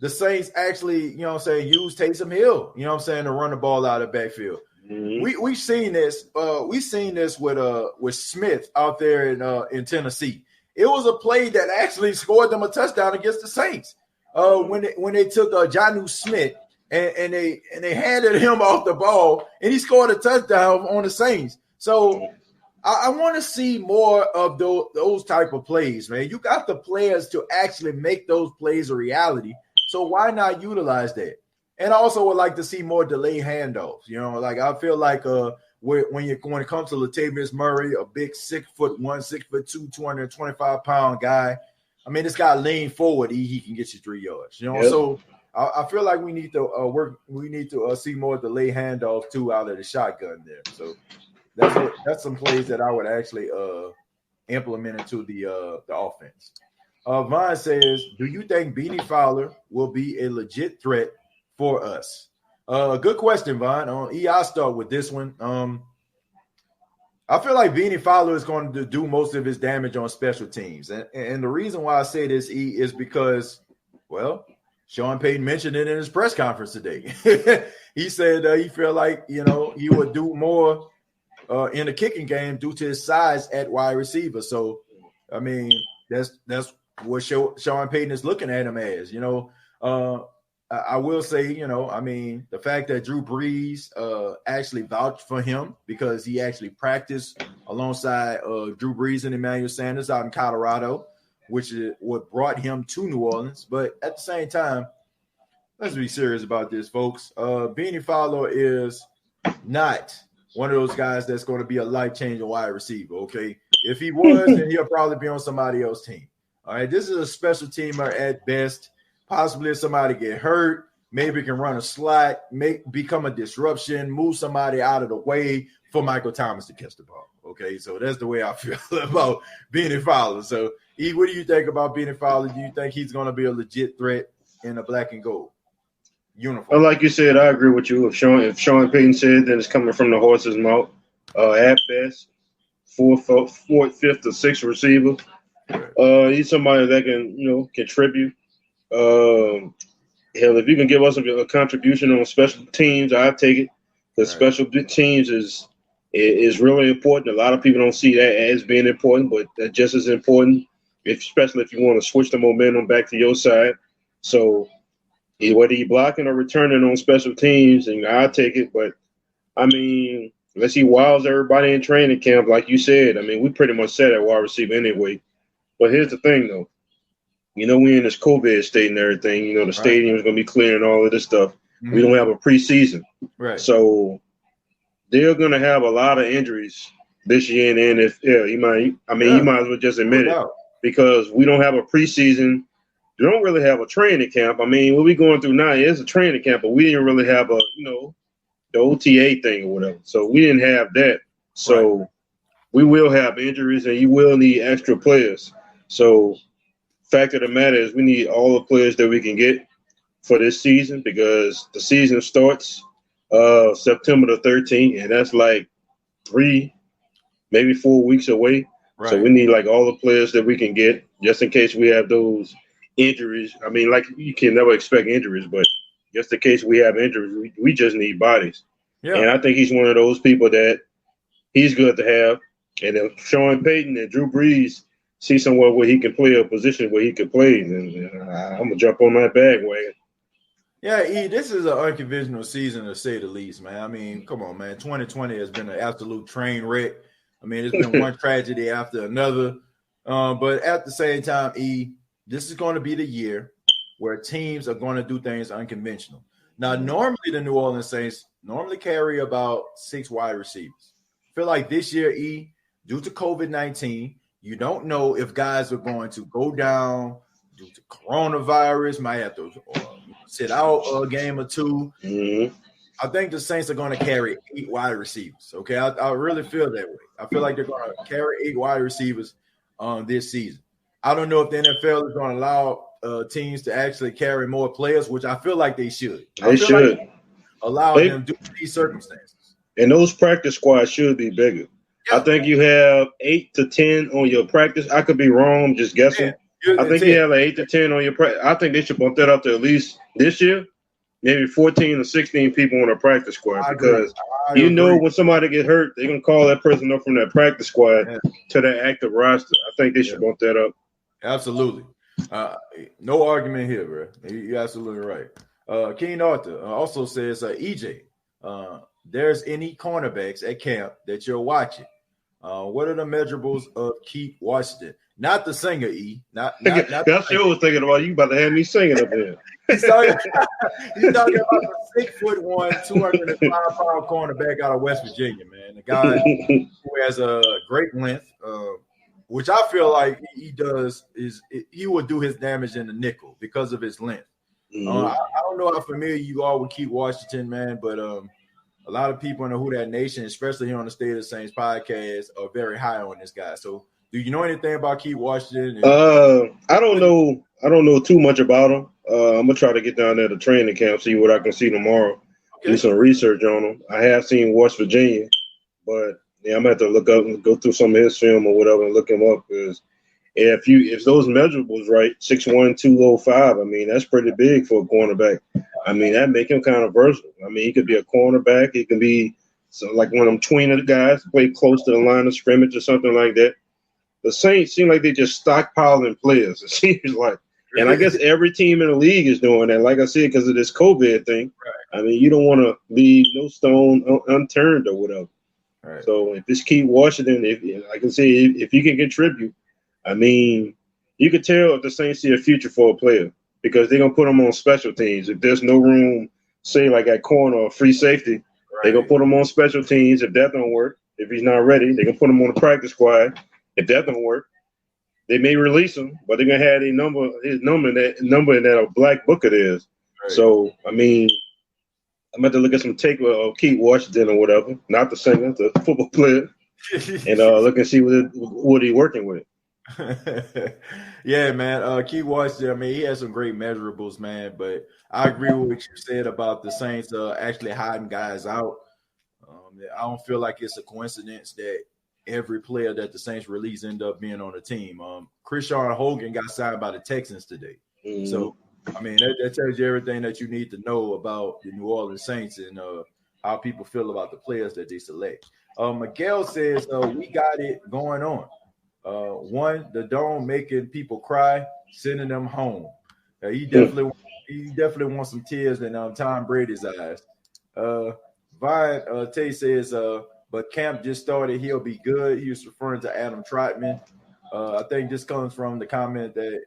the Saints actually, use Taysom Hill, to run the ball out of the backfield. Mm-hmm. We've seen this. We've seen this with Smith out there in Tennessee. It was a play that actually scored them a touchdown against the Saints. When they took Jonnu Smith and they handed him off the ball and he scored a touchdown on the Saints. So I want to see more of those type of plays, man. You got the players to actually make those plays a reality. So why not utilize that? And I also would like to see more delayed handoffs. I feel like when it comes to Latavius Murray, a big 6'1", 6'2", 225-pound guy. I mean, this guy lean forward, he can get you 3 yards. Yep. So I feel like we need to work. We need to see more delayed handoffs too out of the shotgun there. So that's some plays that I would actually implement into the offense. Vaughn says, do you think Beanie Fowler will be a legit threat for us? Good question, Vaughn. I'll start with this one. I feel like Beanie Fowler is going to do most of his damage on special teams. And the reason why I say this, E, is because, well, Sean Payton mentioned it in his press conference today. He said he feel like, he would do more in the kicking game due to his size at wide receiver. So, I mean, that's what Sean Payton is looking at him as, I will say, the fact that Drew Brees actually vouched for him because he actually practiced alongside Drew Brees and Emmanuel Sanders out in Colorado, which is what brought him to New Orleans. But at the same time, let's be serious about this, folks. Beanie Fowler is not one of those guys that's going to be a life-changing wide receiver, okay? If he was, then he'll probably be on somebody else's team. All right, this is a special teamer at best. Possibly if somebody get hurt, maybe can run a slot, become a disruption, move somebody out of the way for Michael Thomas to catch the ball. Okay, so that's the way I feel about Beanie Fowler. So, E, what do you think about Beanie Fowler? Do you think he's going to be a legit threat in a black and gold uniform? Well, like you said, I agree with you. If Sean Payton said, then it's coming from the horse's mouth. At best, fourth, fifth, or sixth receiver. He's somebody that can, contribute. Hell, if you can give us a contribution on special teams, I'll take it. Because special teams is really important. A lot of people don't see that as being important, but that's just as important, especially if you want to switch the momentum back to your side. So whether you're blocking or returning on special teams, and I'll take it. But, I mean, unless he wows everybody in training camp, like you said, I mean, we pretty much said at wide receiver anyway. But here's the thing, though. we in this COVID state and everything. The stadium is going to be clearing all of this stuff. Mm-hmm. We don't have a preseason. Right. So they're going to have a lot of injuries this year in the NFL. You might as well just admit it because we don't have a preseason. We don't really have a training camp. What we going through now is a training camp, but we didn't really have the OTA thing or whatever. So we didn't have that. So we will have injuries and you will need extra players. So fact of the matter is we need all the players that we can get for this season because the season starts September the 13th, and that's like 3, maybe 4 weeks away. Right. So we need all the players that we can get just in case we have those injuries. You can never expect injuries, but just in case we have injuries, we just need bodies. Yeah. And I think he's one of those people that he's good to have. And if Sean Payton and Drew Brees see somewhere where he can play a position where he can play, then I'm going to jump on that bandwagon. Yeah, this is an unconventional season to say the least, man. Come on, man. 2020 has been an absolute train wreck. It's been one tragedy after another. But at the same time, this is going to be the year where teams are going to do things unconventional. Now, normally the New Orleans Saints carry about 6 wide receivers. I feel like this year, due to COVID-19, you don't know if guys are going to go down due to coronavirus, might have to sit out a game or two. Mm-hmm. I think the Saints are going to carry 8 wide receivers. Okay, I really feel that way. I feel like they're going to carry 8 wide receivers this season. I don't know if the NFL is going to allow teams to actually carry more players, which I feel like they should. They should allow them due to these circumstances. And those practice squads should be bigger. Yeah. I think you have 8 to 10 on your practice. I could be wrong. I'm just guessing. Yeah, I think you have 8 to 10 on your practice. I think they should bump that up to at least this year, maybe 14 or 16 people on a practice squad because when somebody get hurt, they're going to call that person up from that practice squad to that active roster. I think they should bump that up. Absolutely. No argument here, bro. You're absolutely right. King Arthur also says, EJ, there's any cornerbacks at camp that you're watching. What are the measurables of Keith Washington? Not the singer, Not that's what I was thinking about. You about to have me singing up here. He's talking about the 6'1", 205-pound cornerback out of West Virginia, man. The guy who has a great length, which I feel like he will do his damage in the nickel because of his length. Mm-hmm. I don't know how familiar you are with Keith Washington, man, but a lot of people in the Who Dat Nation, especially here on the State of the Saints podcast, are very high on this guy. So, do you know anything about Keith Washington? I don't know too much about him. I'm gonna try to get down there to training camp, see what I can see tomorrow. Okay. Do some research on him. I have seen West Virginia, but I'm gonna have to look up and go through some of his film or whatever and look him up because if those measurables right, 6'1", 205, that's pretty big for a cornerback. That make him kind of versatile. He could be a cornerback. He can be like one of them tweener guys, play close to the line of scrimmage or something like that. The Saints seem like they just stockpiling players. It seems like, and I guess every team in the league is doing that. Like I said, because of this COVID thing. Right. You don't want to leave no stone unturned or whatever. Right. So if this Keith Washington, if he can contribute, you could tell if the Saints see a future for a player because they're gonna put him on special teams. If there's no room, say like at corner or free safety, they're gonna put him on special teams. If that don't work, if he's not ready, they're gonna put him on the practice squad. If that don't work, they may release him, but they're gonna have his number in that black book it is. Right. So I'm about to look at some tape of Keith Washington or whatever, not the singer, the football player, and look and see what he's working with. Yeah, man. Keith Washington, he has some great measurables, man. But I agree with what you said about the Saints actually hiding guys out. I don't feel like it's a coincidence that every player that the Saints release end up being on the team. Krishawn Hogan got signed by the Texans today. Mm-hmm. So, that tells you everything that you need to know about the New Orleans Saints and how people feel about the players that they select. Miguel says, we got it going on. One, the dome making people cry, sending them home. He definitely wants some tears in Tom Brady's eyes. Vine Tay says, but camp just started. He'll be good. He was referring to Adam Trotman. I think this comes from the comment that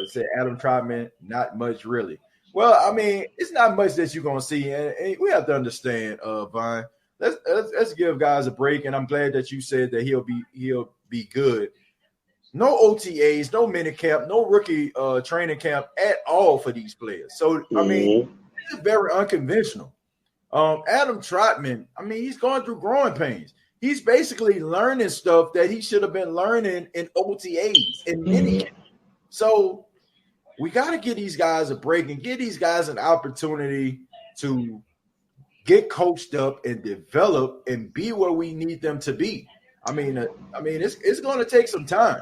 It said Adam Trotman, not much really. Well, I mean, it's not much that you're gonna see, and we have to understand, Vine. Let's give guys a break, and I'm glad that you said that he'll be good. No OTAs, no minicamp, no rookie training camp at all for these players. So I mean, this is very unconventional. Adam Trotman, I mean, he's going through growing pains. He's basically learning stuff that he should have been learning in OTAs in minicamp. So we got to give these guys a break and give these guys an opportunity to get coached up and develop and be where we need them to be. I mean, it's going to take some time.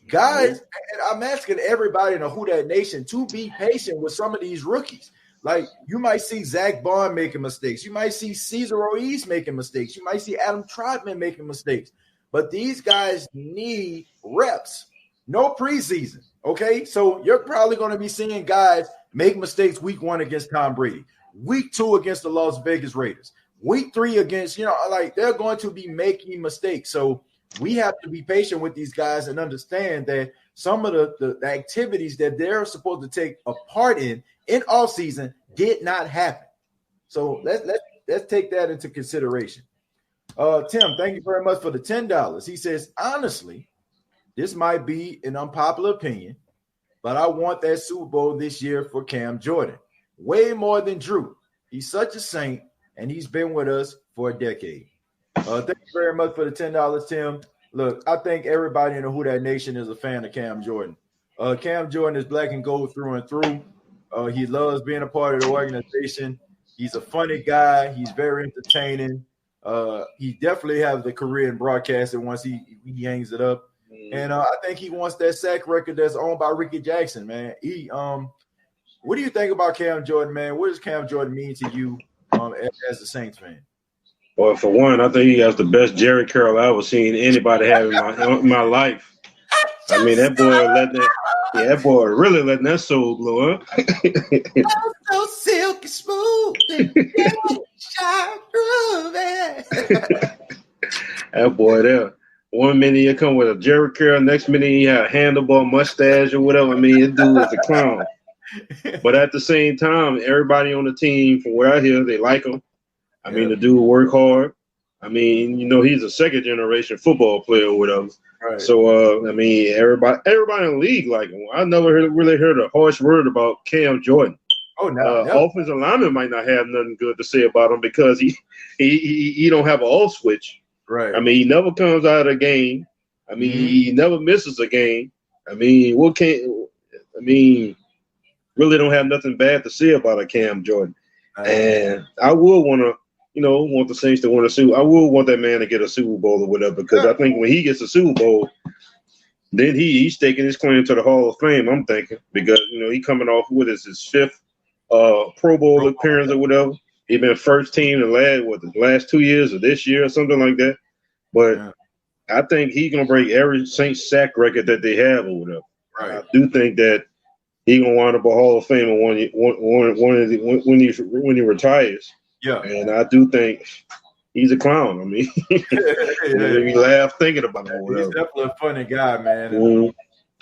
Guys, and I'm asking everybody in the Who Dat Nation to be patient with some of these rookies. Like, you might see Zach Bond making mistakes. You might see Cesar Ruiz making mistakes. You might see Adam Trotman making mistakes. But these guys need reps. No preseason, okay? So you're probably going to be seeing guys make mistakes week 1 against Tom Brady, week 2 against the Las Vegas Raiders, week 3 against, they're going to be making mistakes. So we have to be patient with these guys and understand that some of the activities that they're supposed to take a part in off season did not happen. So let's take that into consideration. Tim, thank you very much for the $10. He says, honestly, this might be an unpopular opinion, but I want that Super Bowl this year for Cam Jordan. Way more than Drew. He's such a saint, and he's been with us for a decade. Thank you very much for the $10, Tim. Look, I think everybody in the Who Dat Nation is a fan of Cam Jordan. Cam Jordan is black and gold through and through. He loves being a part of the organization. He's a funny guy. He's very entertaining. He definitely has the career in broadcasting once he hangs it up. And I think he wants that sack record that's owned by Ricky Jackson, man. What do you think about Cam Jordan, man? What does Cam Jordan mean to you as a Saints fan? Well, for one, I think he has the best Jerry Carroll I've ever seen anybody have in my life. I mean, that boy really letting that soul blow up. So silky smooth and that boy there. 1 minute he come with a Jerry Carroll, next minute he had a handlebar mustache or whatever. I mean, this dude is a clown. But at the same time, everybody on the team, from what I hear, they like him. I mean, the dude work hard. I mean, he's a second-generation football player or whatever. Right. So, I mean, everybody in the league like him. I never really heard a harsh word about Cam Jordan. Oh, no. Offensive lineman might not have nothing good to say about him because he don't have an off switch. Right. I mean, he never comes out of a game. I mean, he never misses a game. I mean, really don't have nothing bad to say about a Cam Jordan. And I would want to, want the Saints to win a Super. I would want that man to get a Super Bowl or whatever, because I think when he gets a Super Bowl, then he's taking his claim to the Hall of Fame. I'm thinking, because he coming off his 5th Pro Bowl appearance or whatever. He been first team the last 2 years or this year or something like that. But I think he's gonna break every Saints sack record that they have or whatever. Right. I do think that he's gonna wind up a Hall of Fame when he retires. Yeah, and I do think he's a clown. I mean, we laugh thinking about him. He's definitely a funny guy, man.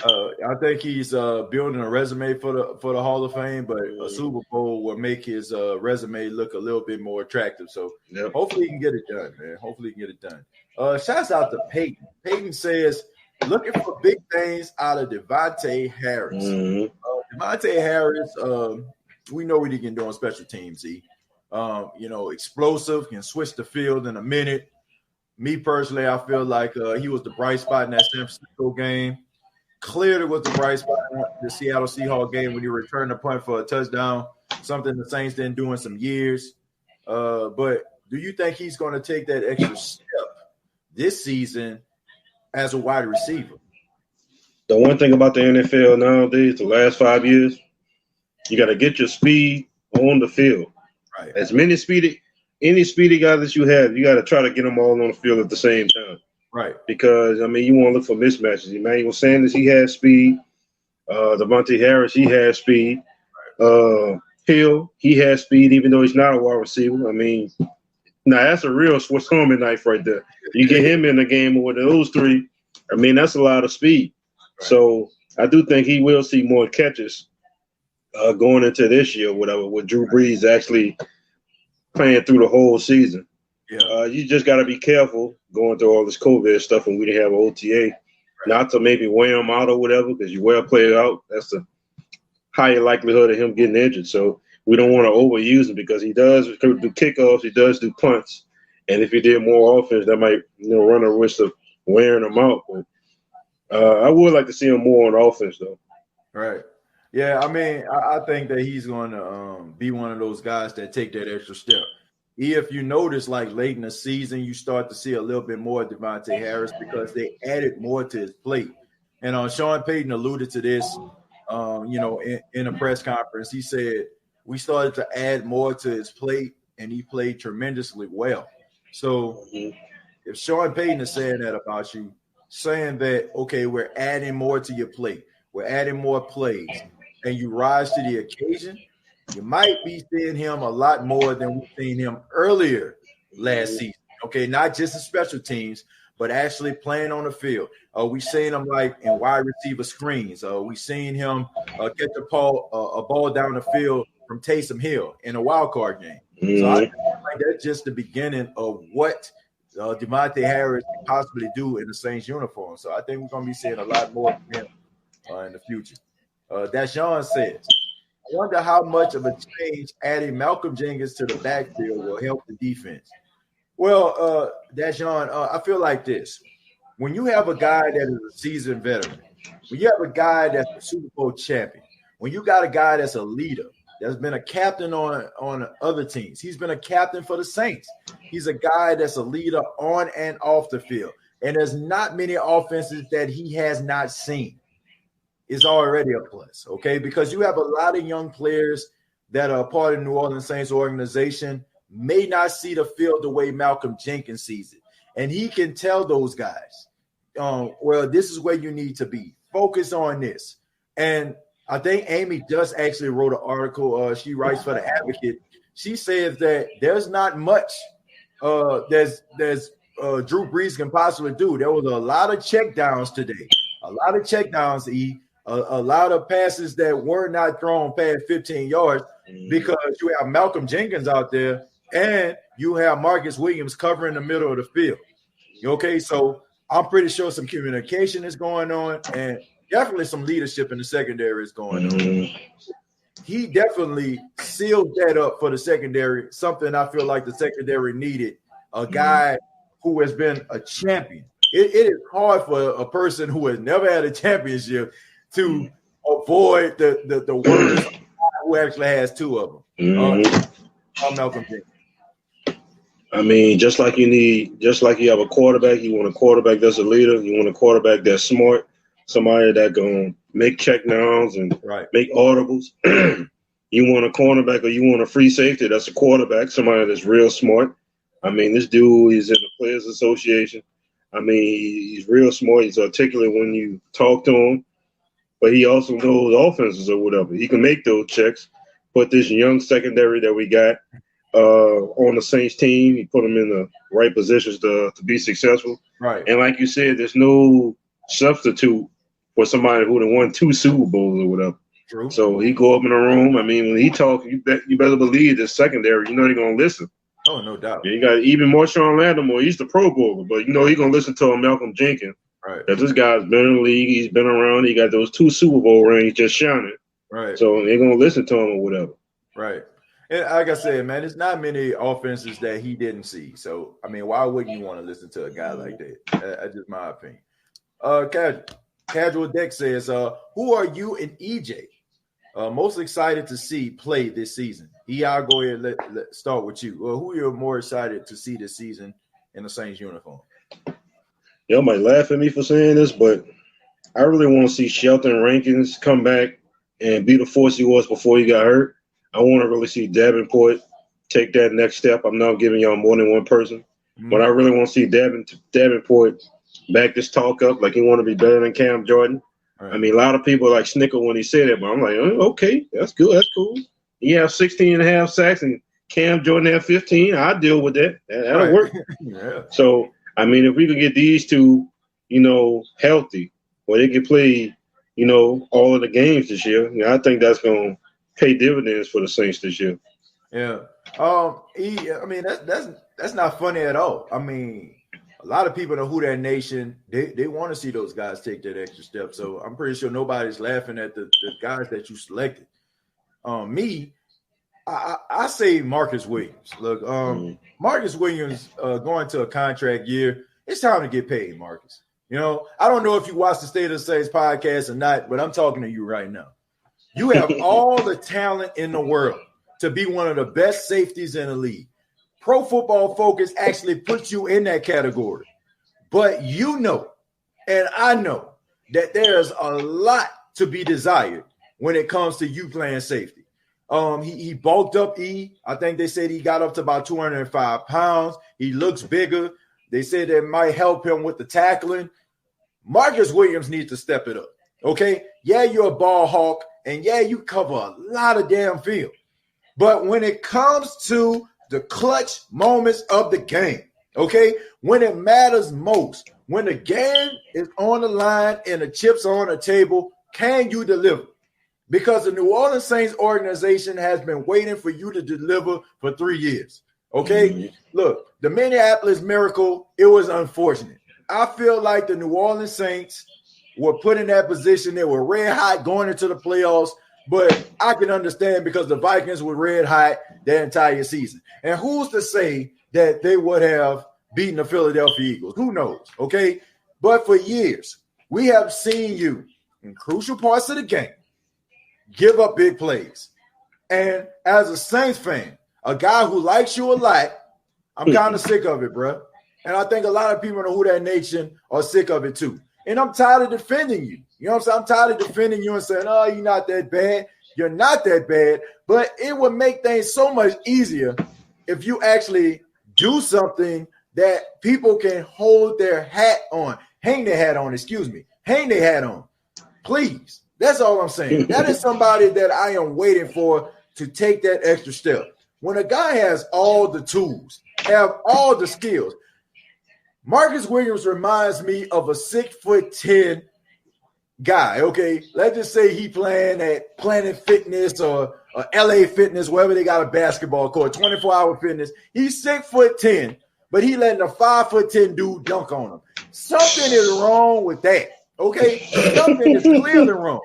I think he's building a resume for the Hall of Fame, but a Super Bowl will make his resume look a little bit more attractive. So hopefully he can get it done, man. Hopefully he can get it done. Shouts out to Peyton. Peyton says, looking for big things out of Devontae Harris. Devontae Harris, we know what he can do on special teams. Explosive, can switch the field in a minute. Me personally, I feel like he was the bright spot in that San Francisco game. Clearly was the bright spot in the Seattle Seahawks game when he returned the punt for a touchdown, something the Saints didn't do in some years. But do you think he's going to take that extra step this season as a wide receiver? The one thing about the NFL nowadays, the last 5 years, you got to get your speed on the field. Right. Any speedy guy that you have, you got to try to get them all on the field at the same time. Right. Because, I mean, you want to look for mismatches. Emmanuel Sanders, he has speed. Devontae Harris, he has speed. Hill, he has speed, even though he's not a wide receiver. I mean, now that's a real Swiss Army knife right there. You get him in the game with those three, I mean, that's a lot of speed. Right. So I do think he will see more catches going into this year, whatever, with Drew Brees actually playing through the whole season. Yeah. You just got to be careful going through all this COVID stuff when we didn't have OTA, not to maybe wear him out or whatever, because you wear a player out, that's the higher likelihood of him getting injured. So we don't want to overuse him because he does do kickoffs, he does do punts, and if he did more offense, that might run a risk of wearing him out. But I would like to see him more on offense, though. Right. Yeah, I mean, I think that he's going to be one of those guys that take that extra step. If you notice, like late in the season, you start to see a little bit more of Devontae Harris because they added more to his plate. And Sean Payton alluded to this, in a press conference. He said, we started to add more to his plate, and he played tremendously well. So if Sean Payton is saying that about you, saying that, okay, we're adding more to your plate, we're adding more plays, and you rise to the occasion, you might be seeing him a lot more than we've seen him earlier last season. Okay, not just in special teams, but actually playing on the field. We seen him like in wide receiver screens. We seen him catch a ball down the field from Taysom Hill in a wild card game. So I think that's just the beginning of what Devontae Harris can possibly do in the Saints uniform. So I think we're going to be seeing a lot more from him in the future. Dashawn says, I wonder how much of a change adding Malcolm Jenkins to the backfield will help the defense. Well, Dashawn, I feel like this. When you have a guy that is a seasoned veteran, when you have a guy that's a Super Bowl champion, when you got a guy that's a leader, that's been a captain on other teams, he's been a captain for the Saints. He's a guy that's a leader on and off the field. And there's not many offenses that he has not seen. Is already a plus, okay? Because you have a lot of young players that are part of the New Orleans Saints organization may not see the field the way Malcolm Jenkins sees it. And he can tell those guys, well, this is where you need to be. Focus on this. And I think Amy just actually wrote an article. She writes for The Advocate. She says that there's not much there's Drew Brees can possibly do. There was a lot of checkdowns today. A lot of checkdowns, a lot of passes that were not thrown past 15 yards because you have Malcolm Jenkins out there and you have Marcus Williams covering the middle of the field. Okay, so I'm pretty sure some communication is going on and definitely some leadership in the secondary is going on. He definitely sealed that up for the secondary, something I feel like the secondary needed, a guy who has been a champion. It is hard for a person who has never had a championship to avoid the words who actually has two of them. Malcolm Jenkins. I mean, just like you have a quarterback, you want a quarterback that's a leader. You want a quarterback that's smart, somebody that going to make checkdowns and make audibles. You want a cornerback or you want a free safety that's a quarterback, somebody that's real smart. I mean, this dude is in the Players Association. I mean, he's real smart. He's articulate when you talk to him. But he also knows offenses or whatever. He can make those checks. Put this young secondary that we got on the Saints team. He put them in the right positions to be successful. Right. And like you said, there's no substitute for somebody who done won 2 Super Bowls or whatever. True. So he go up in the room. I mean, when he talk, you better believe this secondary. You know they're gonna listen. Oh, no doubt. Yeah, you got even Marshawn Lattimore. He's the Pro Bowler, but you know he's gonna listen to Malcolm Jenkins. Right. Because this guy's been in the league, he's been around, he got those 2 Super Bowl rings just shining. Right. So they're gonna listen to him or whatever. Right. And like I said, man, there's not many offenses that he didn't see. So I mean, why wouldn't you want to listen to a guy like that? That's just my opinion. Casual Deck says, who are you and EJ most excited to see play this season? I'll go ahead and let's start with you. Who you're more excited to see this season in the Saints uniform? Y'all might laugh at me for saying this, but I really want to see Shelton Rankins come back and be the force he was before he got hurt. I want to really see Davenport take that next step. I'm not giving y'all more than one person, but I really want to see Davenport back this talk up like he want to be better than Cam Jordan. Right. I mean, a lot of people like snicker when he said it, but I'm like, okay, that's good. That's cool. He have 16 and a half sacks and Cam Jordan have 15. I'll deal with that. That'll work. Yeah. So, I mean, if we could get these two, healthy, where they can play, all of the games this year. I think that's going to pay dividends for the Saints this year. Yeah. I mean, that's not funny at all. I mean, a lot of people in the Who Dat Nation, they want to see those guys take that extra step. So I'm pretty sure nobody's laughing at the guys that you selected. I say Marcus Williams. Look, Marcus Williams going to a contract year. It's time to get paid, Marcus. I don't know if you watch the State of the Saints podcast or not, but I'm talking to you right now. You have all the talent in the world to be one of the best safeties in the league. Pro Football Focus actually puts you in that category. But and I know that there's a lot to be desired when it comes to you playing safety. He bulked up E. I think they said he got up to about 205 pounds. He looks bigger. They said that might help him with the tackling. Marcus Williams needs to step it up. Okay? Yeah, you're a ball hawk, and yeah, you cover a lot of damn field. But when it comes to the clutch moments of the game, okay, when it matters most, when the game is on the line and the chips are on the table, can you deliver? Because the New Orleans Saints organization has been waiting for you to deliver for 3 years. Okay? Mm-hmm. Look, the Minneapolis Miracle, it was unfortunate. I feel like the New Orleans Saints were put in that position. They were red hot going into the playoffs, but I can understand because the Vikings were red hot their entire season. And who's to say that they would have beaten the Philadelphia Eagles? Who knows? Okay? But for years, we have seen you in crucial parts of the game give up big plays. And as a Saints fan, a guy who likes you a lot, I'm kind of sick of it, bro. And I think a lot of people in the Who Dat Nation are sick of it too. And I'm tired of defending you. You know what I'm saying? I'm tired of defending you and saying, oh, you're not that bad. You're not that bad. But it would make things so much easier if you actually do something that people can hold their hat on. Hang their hat on, Hang their hat on. Please. That's all I'm saying. That is somebody that I am waiting for to take that extra step. When a guy has all the tools, have all the skills, Marcus Williams reminds me of a 6'10" guy. Okay, let's just say he playing at Planet Fitness or LA Fitness, wherever they got a basketball court, 24-hour fitness. He's 6'10", but he letting a 5'10" dude dunk on him. Something is wrong with that. Okay, something is clearly wrong.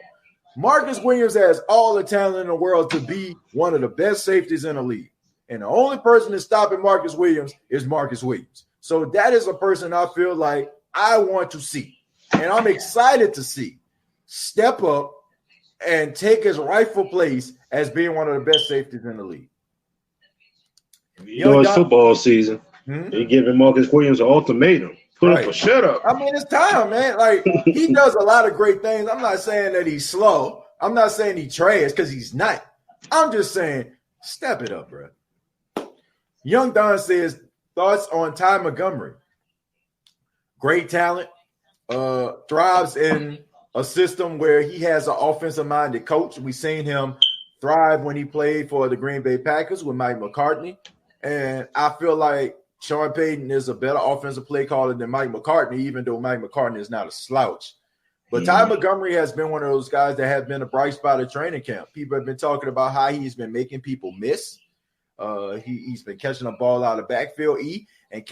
Marcus Williams has all the talent in the world to be one of the best safeties in the league. And the only person that's stopping Marcus Williams is Marcus Williams. So that is a person I feel like I want to see. And I'm excited to see step up and take his rightful place as being one of the best safeties in the league. It's football season. They're giving Marcus Williams an ultimatum. Shut up. I mean, it's time, man. Like, he does a lot of great things. I'm not saying that he's slow. I'm not saying he's trash because he's not. I'm just saying, step it up, bro. Young Don says, thoughts on Ty Montgomery. Great talent. Thrives in a system where he has an offensive-minded coach. We've seen him thrive when he played for the Green Bay Packers with Mike McCartney. And I feel like Sean Payton is a better offensive play caller than Mike McCartney, even though Mike McCartney is not a slouch. But Ty Montgomery has been one of those guys that have been a bright spot at training camp. People have been talking about how he's been making people miss. He's been catching a ball out of the backfield, and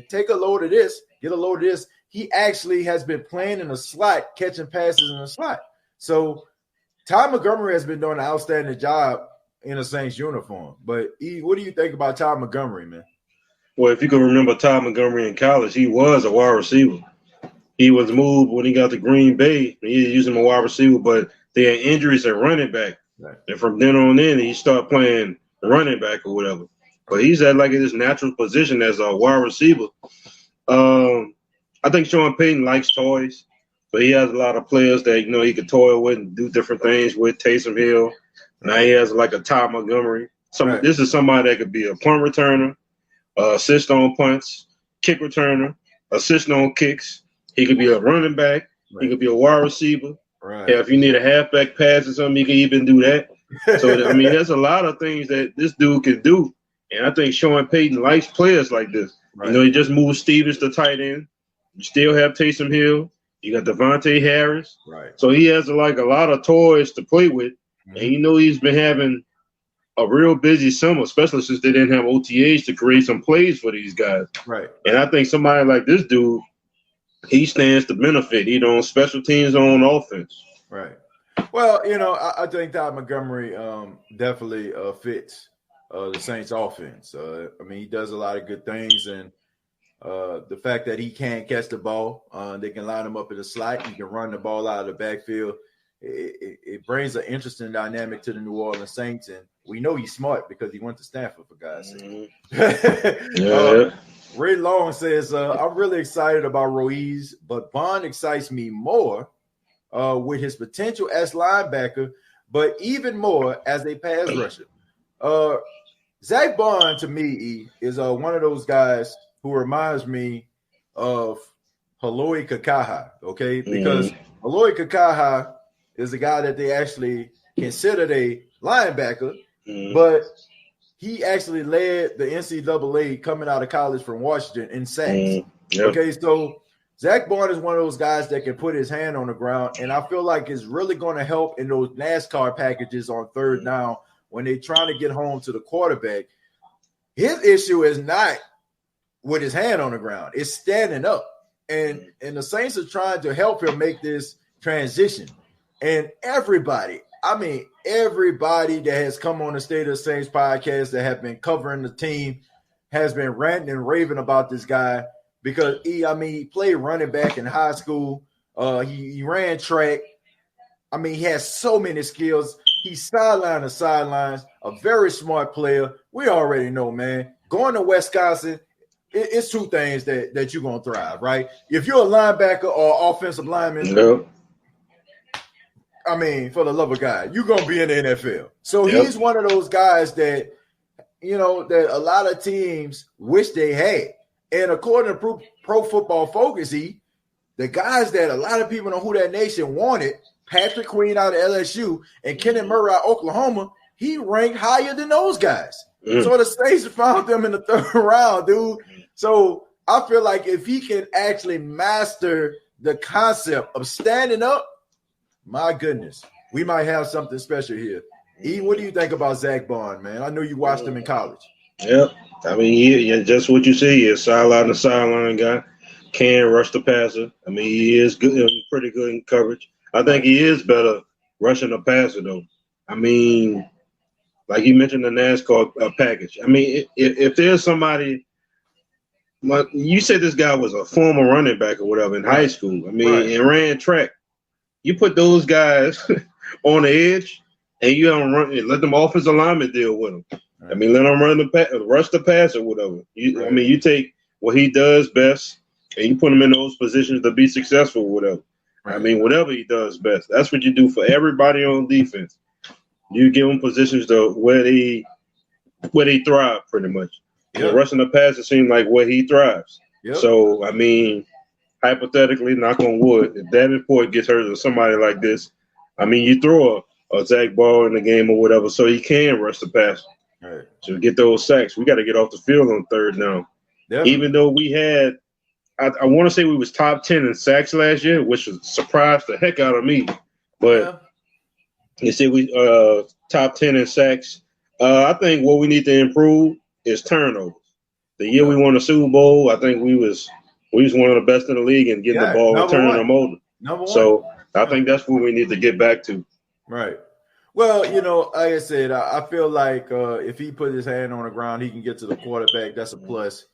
take a load of this, get a load of this. He actually has been playing in the slot, catching passes in the slot. So Ty Montgomery has been doing an outstanding job in a Saints uniform. But what do you think about Ty Montgomery, man? Well, if you can remember Ty Montgomery in college, he was a wide receiver. He was moved when he got to Green Bay. He used him a wide receiver, but they had injuries at running back. Right. And from then on in, he started playing running back or whatever. But he's at like his natural position as a wide receiver. I think Sean Payton likes toys. So he has a lot of players that, he could toy with and do different things with. Taysom Hill. Now he has like a Ty Montgomery. Right. This is somebody that could be a punt returner, assist on punts, kick returner, assist on kicks. He could be a running back. Right. He could be a wide receiver. Right. Yeah, if you need a halfback pass or something, he can even do that. So, I mean, there's a lot of things that this dude can do. And I think Sean Payton likes players like this. Right. He just moved Stevens to tight end. You still have Taysom Hill. You got Devontae Harris. Right. So he has like a lot of toys to play with. Mm-hmm. And you know he's been having a real busy summer, especially since they didn't have OTAs to create some plays for these guys. Right. And I think somebody like this dude, he stands to benefit, on special teams on offense. Right. Well, I think Todd Montgomery definitely fits the Saints offense. He does a lot of good things, and the fact that he can't catch the ball, they can line him up in the slot. He can run the ball out of the backfield. It brings an interesting dynamic to the New Orleans Saints, and we know he's smart because he went to Stanford, for God's sake. Yeah. Ray Long says, I'm really excited about Ruiz, but Bond excites me more with his potential as linebacker, but even more as a pass rusher. Zach Bond, to me, is one of those guys who reminds me of Haloi Kakaha, okay? Because Haloi Kakaha is a guy that they actually considered a linebacker, but he actually led the NCAA coming out of college from Washington in sacks. Yep. Okay, so Zach Bond is one of those guys that can put his hand on the ground, and I feel like it's really going to help in those NASCAR packages on third down when they're trying to get home to the quarterback. His issue is not with his hand on the ground. It's standing up. And the Saints are trying to help him make this transition. And everybody that has come on the State of the Saints podcast that have been covering the team has been ranting and raving about this guy because he played running back in high school. He ran track. He has so many skills. He's sideline to sidelines, a very smart player. We already know, man. Going to Wisconsin, it's two things that you're going to thrive, right? If you're a linebacker or offensive lineman, for the love of God, you're going to be in the NFL. So he's one of those guys that, that a lot of teams wish they had. And according to Pro Football Focus, the guys that a lot of people know who that nation wanted, Patrick Queen out of LSU and Kenneth Murray out of Oklahoma, he ranked higher than those guys. So the Saints found them in the third round, dude. So I feel like if he can actually master the concept of standing up, my goodness, we might have something special here. What do you think about Zach Bond, man? I know you watched him in college. Yep. Just what you see, he's a sideline to sideline guy. Can rush the passer. He is good, pretty good in coverage. I think he is better rushing the passer, though. Like you mentioned the NASCAR package. If there's somebody, you said this guy was a former running back or whatever in high school. And ran track. You put those guys on the edge, and you don't run. Let them offensive linemen deal with them. Right. Let them rush the pass or whatever. You take what he does best, and you put him in those positions to be successful, whatever. Right. Whatever he does best. That's what you do for everybody on defense. You give them positions to where they thrive, pretty much. Yep. Rushing the passer seems like where he thrives. Yep. So, hypothetically, knock on wood, if Davenport gets hurt or somebody like this, you throw a Zach Ball in the game or whatever so he can rush the passer. Right. So get those sacks. We got to get off the field on third down. Definitely. Even though we had I want to say we was top 10 in sacks last year, which surprised the heck out of me. But you see, we top 10 in sacks. I think what we need to improve is turnovers. The year we won the Super Bowl, I think we was one of the best in the league in getting the ball and turning them over. So I think that's what we need to get back to. Right. Well, like I said, I feel like if he put his hand on the ground, he can get to the quarterback. That's a plus.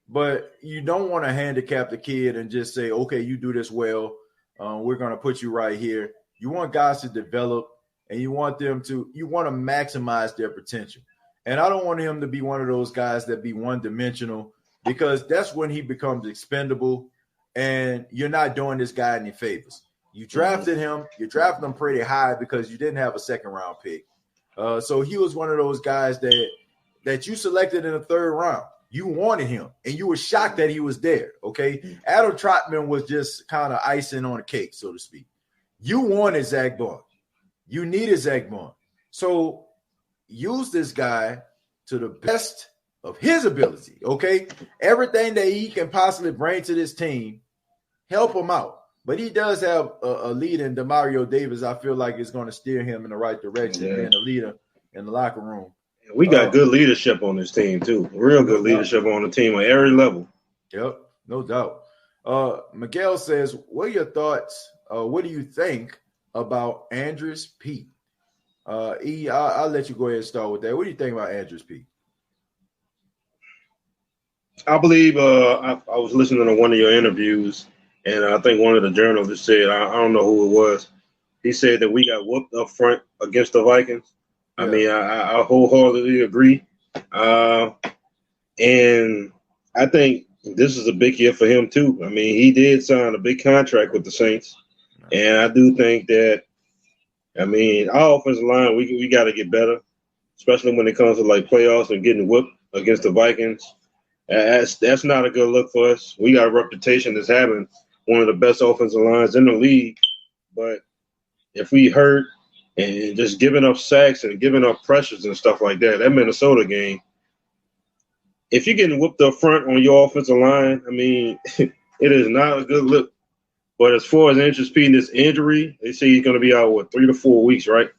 But you don't want to handicap the kid and just say, okay, you do this well. We're going to put you right here. You want guys to develop, and you want to maximize their potential. And I don't want him to be one of those guys that be one-dimensional, because that's when he becomes expendable, and you're not doing this guy any favors. You drafted him. You drafted him pretty high because you didn't have a second-round pick. So he was one of those guys that you selected in the third round. You wanted him, and you were shocked that he was there, okay? Adam Trotman was just kind of icing on the cake, so to speak. You wanted Zach Bond. You needed Zach Bond. So use this guy to the best of his ability, okay? Everything that he can possibly bring to this team, help him out. But he does have a leader in Demario Davis. I feel like it's going to steer him in the right direction, being a leader in the locker room. We got good leadership on this team, too. Real good leadership on the team at every level. Yep, no doubt. Miguel says, what are your thoughts? What do you think about Andrus Peat? I'll let you go ahead and start with that. What do you think about Andrus Peat? I believe I was listening to one of your interviews, and I think one of the journalists said, I don't know who it was, he said that we got whooped up front against the Vikings. Yeah. I mean, I wholeheartedly agree. And I think this is a big year for him, too. I mean, he did sign a big contract with the Saints, and I do think that, I mean, our offensive line, we got to get better, especially when it comes to, like, playoffs and getting whooped against the Vikings. That's not a good look for us. We got a reputation as having one of the best offensive lines in the league. But if we hurt and just giving up sacks and giving up pressures and stuff like that Minnesota game, if you're getting whooped up front on your offensive line, I mean, it is not a good look. But as far as Andrus Peat and this injury, they say he's going to be out, 3 to 4 weeks, right?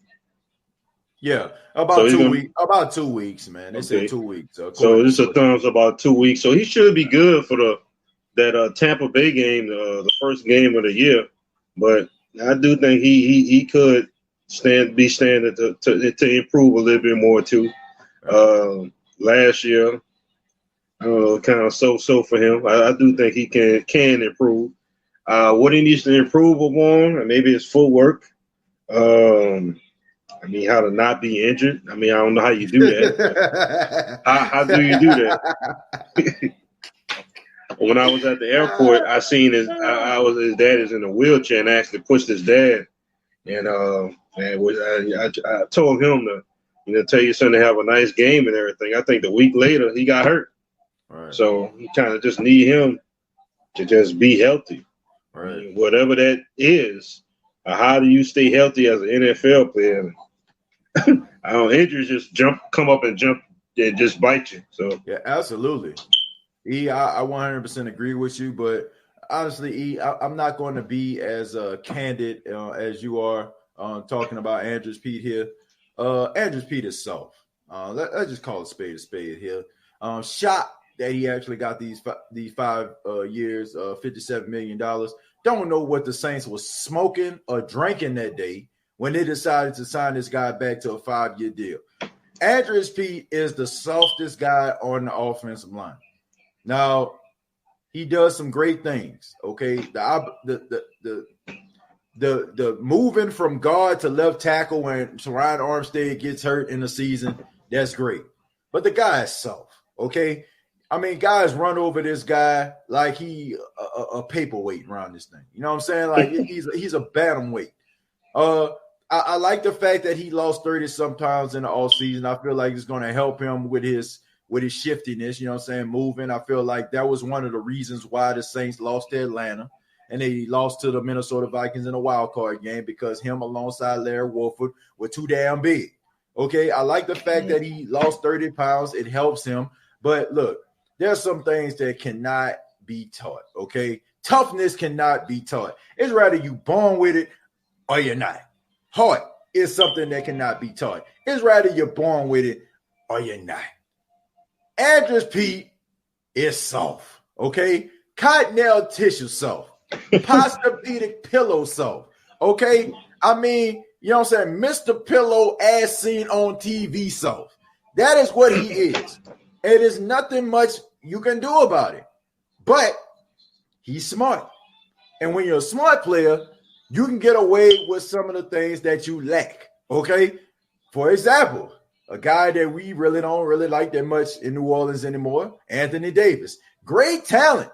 Yeah, about 2 weeks. About 2 weeks, man. They said 2 weeks. So it's a thumbs about 2 weeks. So he should be good for that Tampa Bay game, the first game of the year. But I do think he could be standing to improve a little bit more too. Last year, kind of so for him. I do think he can improve. What he needs to improve upon, and maybe his footwork. I mean, how to not be injured. I mean, I don't know how you do that. how do you do that? When I was at the airport, I seen his dad is in a wheelchair and actually pushed his dad. And I told him to, tell your son to have a nice game and everything. I think the week later he got hurt. Right. So you kind of just need him to just be healthy. Right. I mean, whatever that is, how do you stay healthy as an NFL player? Injuries just come up and jump and just bite you. So yeah, absolutely. I 100% agree with you, but honestly, I'm not going to be as candid as you are talking about Andrus Peat here. Andrus Peat is soft. Let's just call it a spade here. Shocked that he actually got these 5 years, $57 million. Don't know what the Saints was smoking or drinking that day when they decided to sign this guy back to a 5-year deal. Andrus Peat is the softest guy on the offensive line. Now, he does some great things, okay? The moving from guard to left tackle when Teron Armstead gets hurt in the season, that's great. But the guy is soft, okay? I mean, guys run over this guy like he a paperweight around this thing. You know what I'm saying? Like he's a bantamweight. I like the fact that he lost 30 sometimes in the offseason. I feel like it's going to help him with his shiftiness, you know what I'm saying, moving. I feel like that was one of the reasons why the Saints lost to Atlanta and they lost to the Minnesota Vikings in a wild card game, because him alongside Larry Warford were too damn big. Okay, I like the fact that he lost 30 pounds. It helps him. But look, there's some things that cannot be taught, okay? Toughness cannot be taught. It's rather you born with it or you're not. Heart is something that cannot be taught. It's rather you're born with it or you're not. Andrus Peat is soft, okay? Cottonelle tissue soft. Posturepedic pillow soft, okay? I mean, you know what I'm saying? Mr. Pillow as seen on TV soft. That is what he is. It is nothing much you can do about it. But he's smart. And when you're a smart player, you can get away with some of the things that you lack, okay? For example, a guy that we really don't really like that much in New Orleans anymore, Anthony Davis. Great talent,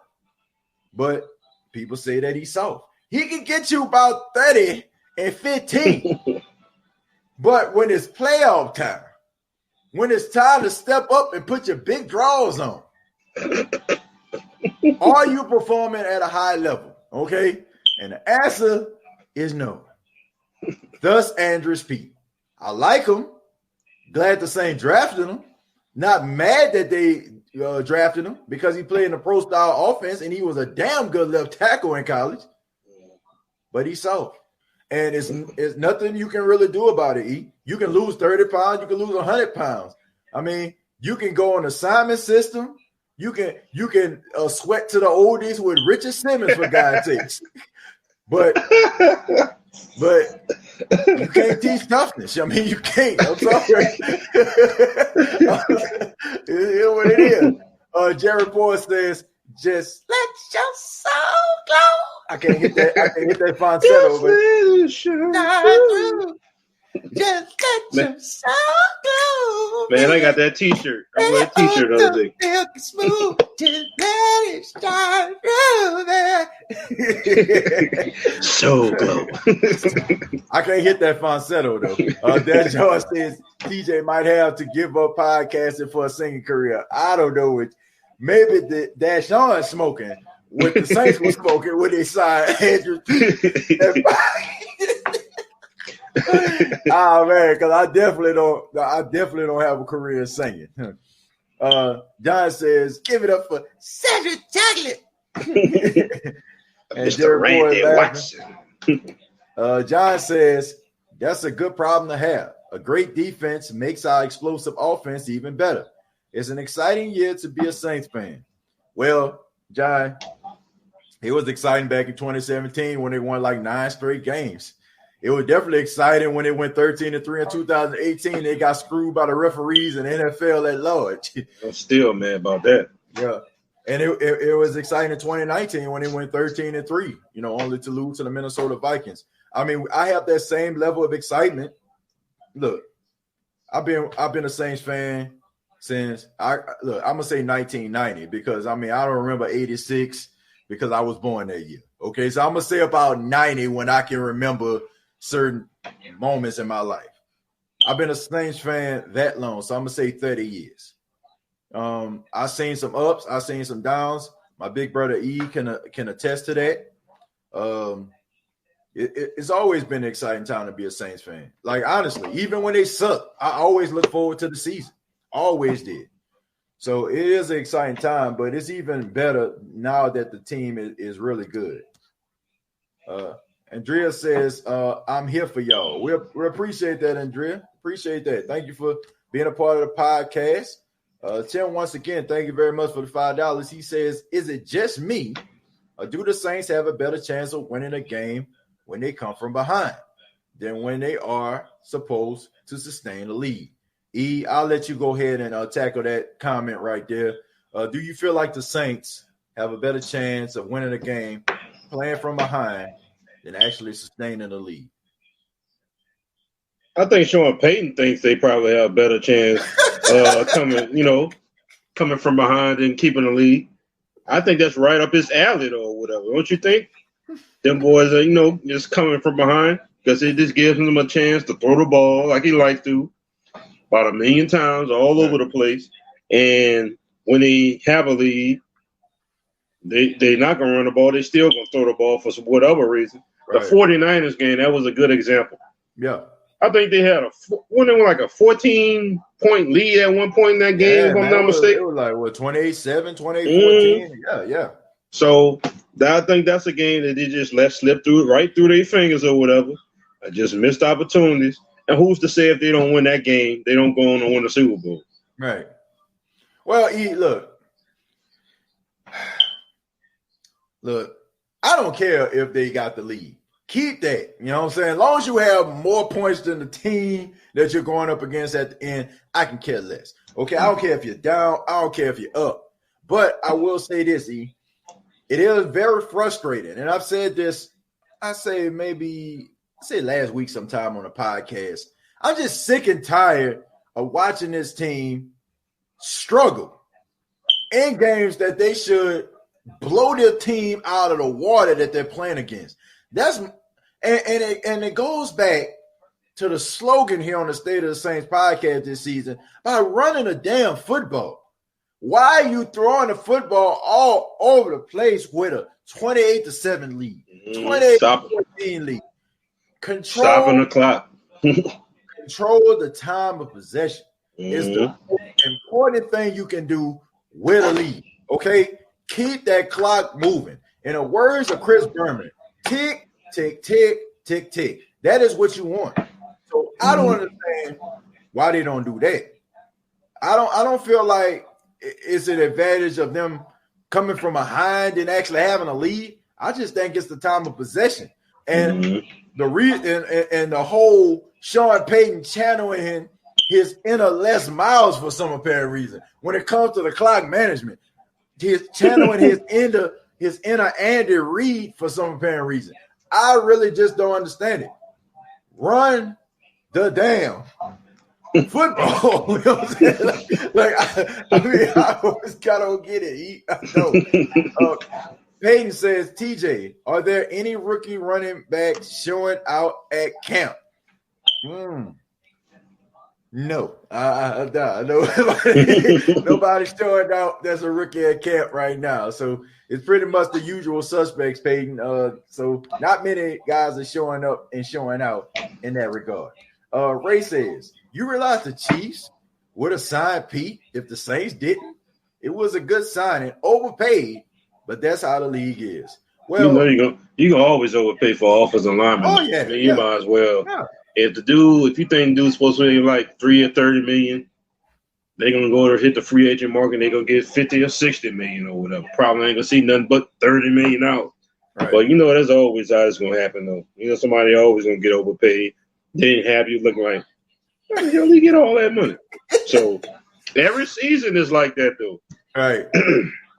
but people say that he's soft. He can get you about 30 and 15. But when it's playoff time, when it's time to step up and put your big draws on, are you performing at a high level? Okay? And the answer is no. Thus, Andrus Peat. I like him. Glad the Saints drafted him. Not mad that they drafted him because he played in a pro-style offense and he was a damn good left tackle in college. but he's soft. And it's nothing you can really do about it, E. You can lose 30 pounds. You can lose 100 pounds. I mean, you can go on the Simon system. You can sweat to the oldies with Richard Simmons, for God's sakes. But you can't teach toughness. I mean, you can't. I'm sorry. It is what it is. Jared Poor says, "Just let your soul glow." I can't hit that falsetto. Just let your soul glow. Man, I got that T-shirt. I wore a T-shirt the other day. Milky smooth, just let it start moving. So glow. I can't hit that falsetto though. That George says TJ might have to give up podcasting for a singing career. I don't know which. Maybe the Dashawn smoking with the Saints was smoking when they signed Andrew. Oh man, because I definitely don't have a career singing. John says, "Give it up for Cedric Chocolate." And Mr. Randy Watson. John says, "That's a good problem to have. A great defense makes our explosive offense even better. It's an exciting year to be a Saints fan." Well, John, it was exciting back in 2017 when they won like 9 straight games. It was definitely exciting when they went 13-3 in 2018. They got screwed by the referees and NFL at large. I'm still mad about that. Yeah. And it was exciting in 2019 when they went 13-3, only to lose to the Minnesota Vikings. I mean, I have that same level of excitement. Look, I've been a Saints fan since I'm gonna say 1990 because I don't remember 86 because I was born that year. Okay, so I'm gonna say about 90 when I can remember certain moments in my life. I've been a Saints fan that long, so I'm gonna say 30 years. I've seen some ups, I've seen some downs. My big brother E can attest to that. It's always been an exciting time to be a Saints fan. Like honestly, even when they suck, I always look forward to the season. Always did. So it is an exciting time, but it's even better now that the team is really good. Andrea says, "I'm here for y'all." We appreciate that, Andrea. Appreciate that. Thank you for being a part of the podcast. Tim, once again, thank you very much for the $5. He says, "Is it just me, or do the Saints have a better chance of winning a game when they come from behind than when they are supposed to sustain the lead?" E, I'll let you go ahead and tackle that comment right there. Do you feel like the Saints have a better chance of winning a game playing from behind than actually sustaining the lead? I think Sean Payton thinks they probably have a better chance coming from behind and keeping the lead. I think that's right up his alley, though, or whatever. Don't you think? Them boys are, just coming from behind because it just gives them a chance to throw the ball like he likes to. About 1 million times all over the place. And when they have a lead, they're not going to run the ball. They're still going to throw the ball for whatever reason. Right. The 49ers game, that was a good example. Yeah. I think they had a 14-point lead at one point in that game, if I'm not mistaken. It was like, 28-7, 28-14? Yeah. So I think that's a game that they just let slip right through their fingers or whatever. Just missed opportunities. And who's to say if they don't win that game, they don't go on to win the Super Bowl? Right. Well, look, I don't care if they got the lead. Keep that. You know what I'm saying? As long as you have more points than the team that you're going up against at the end, I can care less. Okay, I don't care if you're down. I don't care if you're up. But I will say this, E. It is very frustrating. And I've said this, last week sometime on a podcast. I'm just sick and tired of watching this team struggle in games that they should blow their team out of the water that they're playing against. And it goes back to the slogan here on the State of the Saints podcast this season by running a damn football. Why are you throwing the football all over the place with a 28-7 lead, 28-14 lead? Stopping the clock. Control the time of possession is the most important thing you can do with a lead. Okay, keep that clock moving. In the words of Chris Berman, tick tick, tick, tick, tick. That is what you want. So I don't understand why they don't do that. I don't feel like it's an advantage of them coming from behind and actually having a lead. I just think it's the time of possession. And the whole Sean Payton channeling his inner Les Miles for some apparent reason. When it comes to the clock management, he's channeling his inner Andy Reid for some apparent reason. I really just don't understand it. Run the damn football. You know what I'm saying? I always kind of get it. Peyton says, TJ, are there any rookie running backs showing out at camp? No. Nobody's showing out that's a rookie at camp right now. So it's pretty much the usual suspects, Peyton. So not many guys are showing up and showing out in that regard. Ray says, you realize the Chiefs would have signed Pete if the Saints didn't? It was a good signing, overpaid, but that's how the league is. Well, you can always overpay for offensive linemen. Oh yeah, you might as well. Yeah. If you think dude's supposed to be like $3 or $30 million, they're gonna go to hit the free agent market. They're gonna get $50 or $60 million or whatever. Probably ain't gonna see nothing but $30 million out. Right. But that's always how it's gonna happen though. Somebody always gonna get overpaid. They ain't have you looking like, how the hell did he get all that money? So every season is like that though. Right.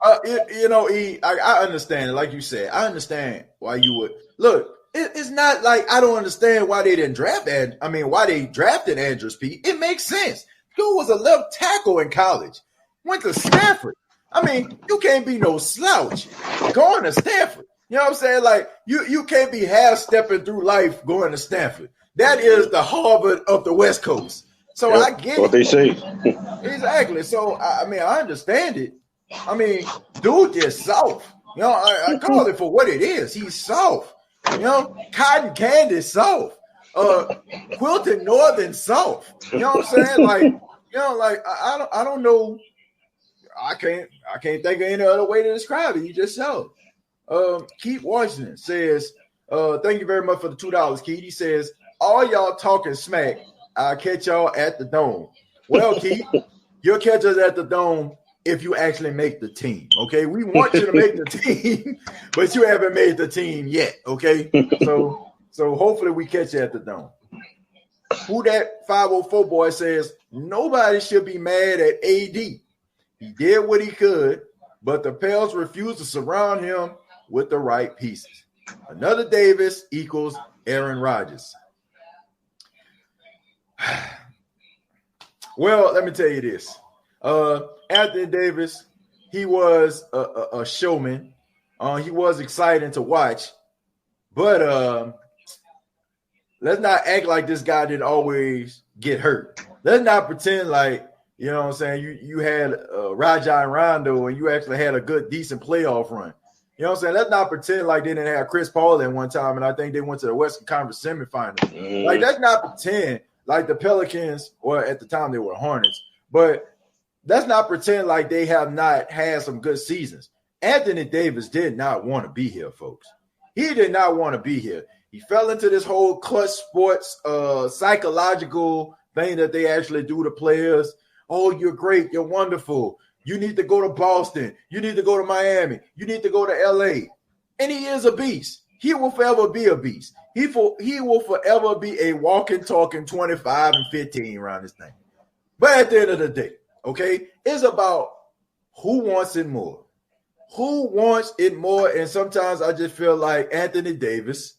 I understand it. Like you said, I understand why you would look. It's not like I don't understand why they didn't draft why they drafted Andrews Pete. It makes sense. Dude was a left tackle in college. Went to Stanford. You can't be no slouch going to Stanford. You know what I'm saying? Like you can't be half stepping through life going to Stanford. That is the Harvard of the West Coast. So I get what they say. Exactly. So I understand it. Dude just soft. I call it for what it is. He's soft. Cotton candy soft. Quilted Northern soft. You know what I'm saying? I don't know. I can't think of any other way to describe it. You just said. Keith Washington says, thank you very much for the $2, Keith. He says, all y'all talking smack, I'll catch y'all at the Dome. Well, Keith, you'll catch us at the Dome if you actually make the team, okay? We want you to make the team, but you haven't made the team yet, okay? So hopefully we catch you at the Dome. Who that 504 boy says, nobody should be mad at AD. He did what he could, but the Pels refused to surround him with the right pieces. Another Davis equals Aaron Rodgers. Well, let me tell you this. Anthony Davis, he was a showman. He was exciting to watch. But let's not act like this guy didn't always get hurt. Let's not pretend like, you know what I'm saying, you had Rajon Rondo and you actually had a good, decent playoff run. You know what I'm saying? Let's not pretend like they didn't have Chris Paul at one time, and I think they went to the Western Conference semifinals. Mm-hmm. Like, let's not pretend like the Pelicans, or at the time they were Hornets, but let's not pretend like they have not had some good seasons. Anthony Davis did not want to be here, folks. He did not want to be here. He fell into this whole clutch sports psychological thing that they actually do to players. Oh, you're great. You're wonderful. You need to go to Boston. You need to go to Miami. You need to go to LA. And he is a beast. He will forever be a beast. He will forever be a walking, talking 25 and 15 around this thing. But at the end of the day, okay, it's about who wants it more. Who wants it more? And sometimes I just feel like Anthony Davis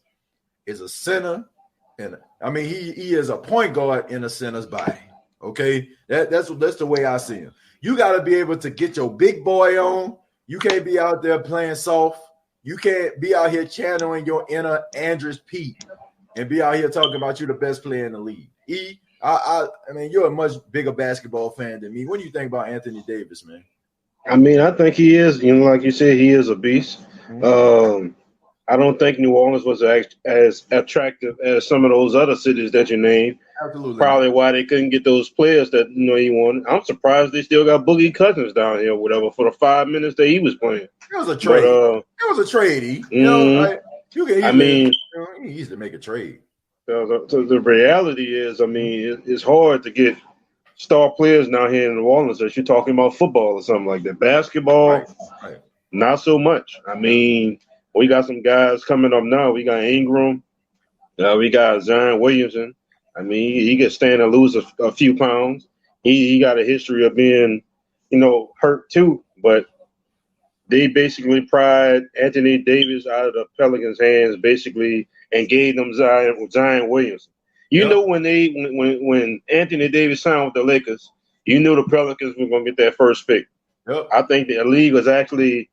is a center. And he is a point guard in a center's body. Okay, that's the way I see him. You got to be able to get your big boy on. You can't be out there playing soft. You can't be out here channeling your inner Andrews Pete and be out here talking about you the best player in the league. You're a much bigger basketball fan than me. What do you think about Anthony Davis, man? I think he is. Like you said, he is a beast. Mm-hmm. I don't think New Orleans was as attractive as some of those other cities that you named. Absolutely. Probably why they couldn't get those players that he wanted. I'm surprised they still got Boogie Cousins down here, whatever, for the 5 minutes that he was playing. It was a trade. It was a trade. You can easily, I mean, you can easily make a trade. the reality is, I mean, it's hard to get star players now here in New Orleans. If you're talking about football or something like that, basketball, Right. not so much. I mean, we got some guys coming up now. We got Ingram. We got Zion Williamson. I mean, he could stand to lose a few pounds. He got a history of being, hurt too. But they basically pried Anthony Davis out of the Pelicans' hands, basically, and gave them Zion Williamson. You know, when Anthony Davis signed with the Lakers, you knew the Pelicans were going to get that first pick. Yep. I think the league was actually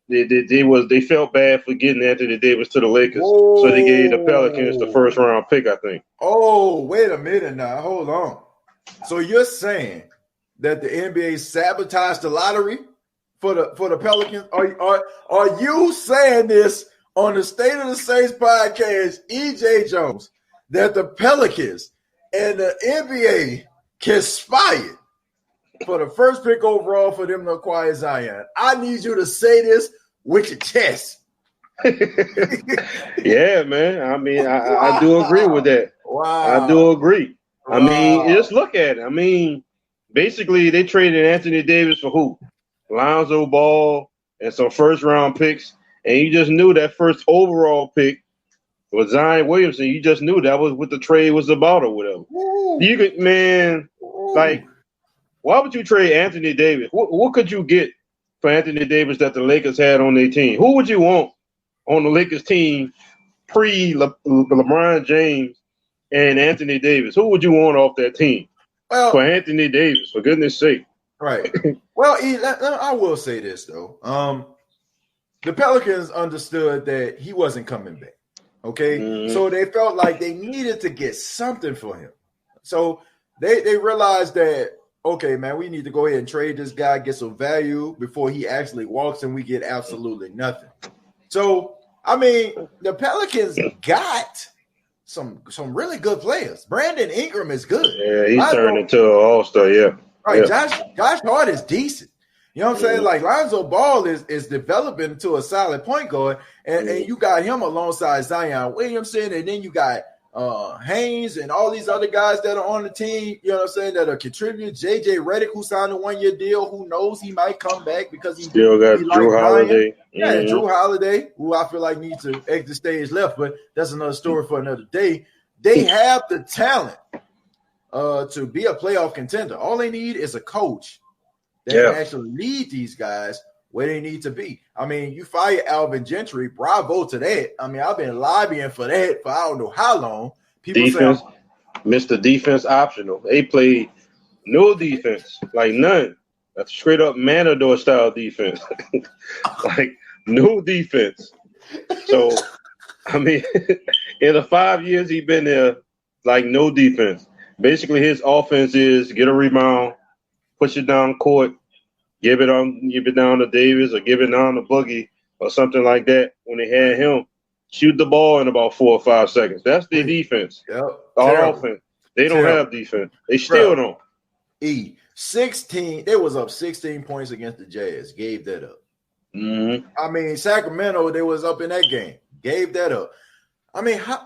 they felt bad for getting Anthony Davis to the Lakers, so they gave the Pelicans the first round pick, I think. Oh, wait a minute now. Hold on. So you're saying that the NBA sabotaged the lottery for the Pelicans? Are you saying this on the State of the Saints podcast, EJ Jones, that the Pelicans and the NBA conspired for the first pick overall for them to acquire Zion? I need you to say this with your chest. Yeah, man. I mean, I do agree with that. Wow. I do agree. I mean, just look at it. I mean, basically, they traded Anthony Davis for who? Lonzo Ball and some first-round picks. And you just knew that first overall pick was Zion Williamson. You just knew that was what the trade was about or whatever. Ooh. You could, man, like, why would you trade Anthony Davis? What could you get for Anthony Davis that the Lakers had on their team? Who would you want on the Lakers team pre-LeBron James and Anthony Davis? Who would you want off that team for Anthony Davis, for goodness sake? Right. Well, I will say this, though. The Pelicans understood that he wasn't coming back, okay? Mm-hmm. So they felt like they needed to get something for him. So they realized that, okay, man, we need to go ahead and trade this guy, get some value before he actually walks, and we get absolutely nothing. So, I mean, the Pelicans got some really good players. Brandon Ingram is good. Yeah, he turned into an all-star, yeah. Right, yeah. Josh Hart is decent. You know what I'm saying? Like, Lonzo Ball is developing into a solid point guard, and you got him alongside Zion Williamson, and then you got Haynes and all these other guys that are on the team, you know what I'm saying, that are contributing. JJ Redick, who signed a 1-year deal, who knows he might come back because he still got Drew Holiday. Yeah, Drew Holiday, who I feel like needs to exit stage left, but that's another story for another day. They have the talent to be a playoff contender. All they need is a coach that can actually lead these guys where they need to be. I mean, you fire Alvin Gentry, bravo to that. I mean, I've been lobbying for that for I don't know how long. People defense, Mr. Defense optional. They played no defense, like none. A straight up Matador style defense. Like no defense. So, I mean, in the 5 years he's been there, like no defense. Basically, his offense is get a rebound, push it down court, give it down to Davis or give it down to Boogie or something like that. When they had him, shoot the ball in about 4 or 5 seconds. That's their defense. Yep. Our offense. They don't have defense. They still don't. 16. They was up 16 points against the Jazz. Gave that up. Mm-hmm. I mean, Sacramento, they was up in that game. Gave that up. I mean, I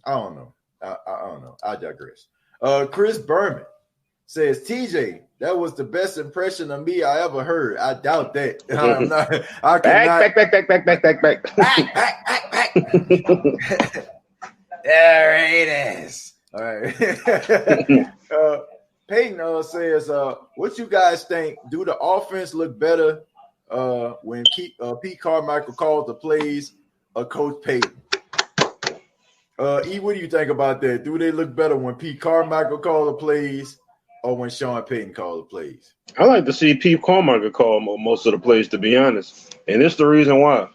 don't know. I don't know. I digress. Chris Berman says, TJ, that was the best impression of me I ever heard. I doubt that. I'm not. I cannot. Back. There it is. All right. Peyton says, what you guys think? Do the offense look better when Pete Carmichael calls the plays or Coach Peyton? What do you think about that? Do they look better when Pete Carmichael calls the plays or when Sean Payton calls the plays? I like to see Pete Carmichael call most of the plays, to be honest. And it's the reason why.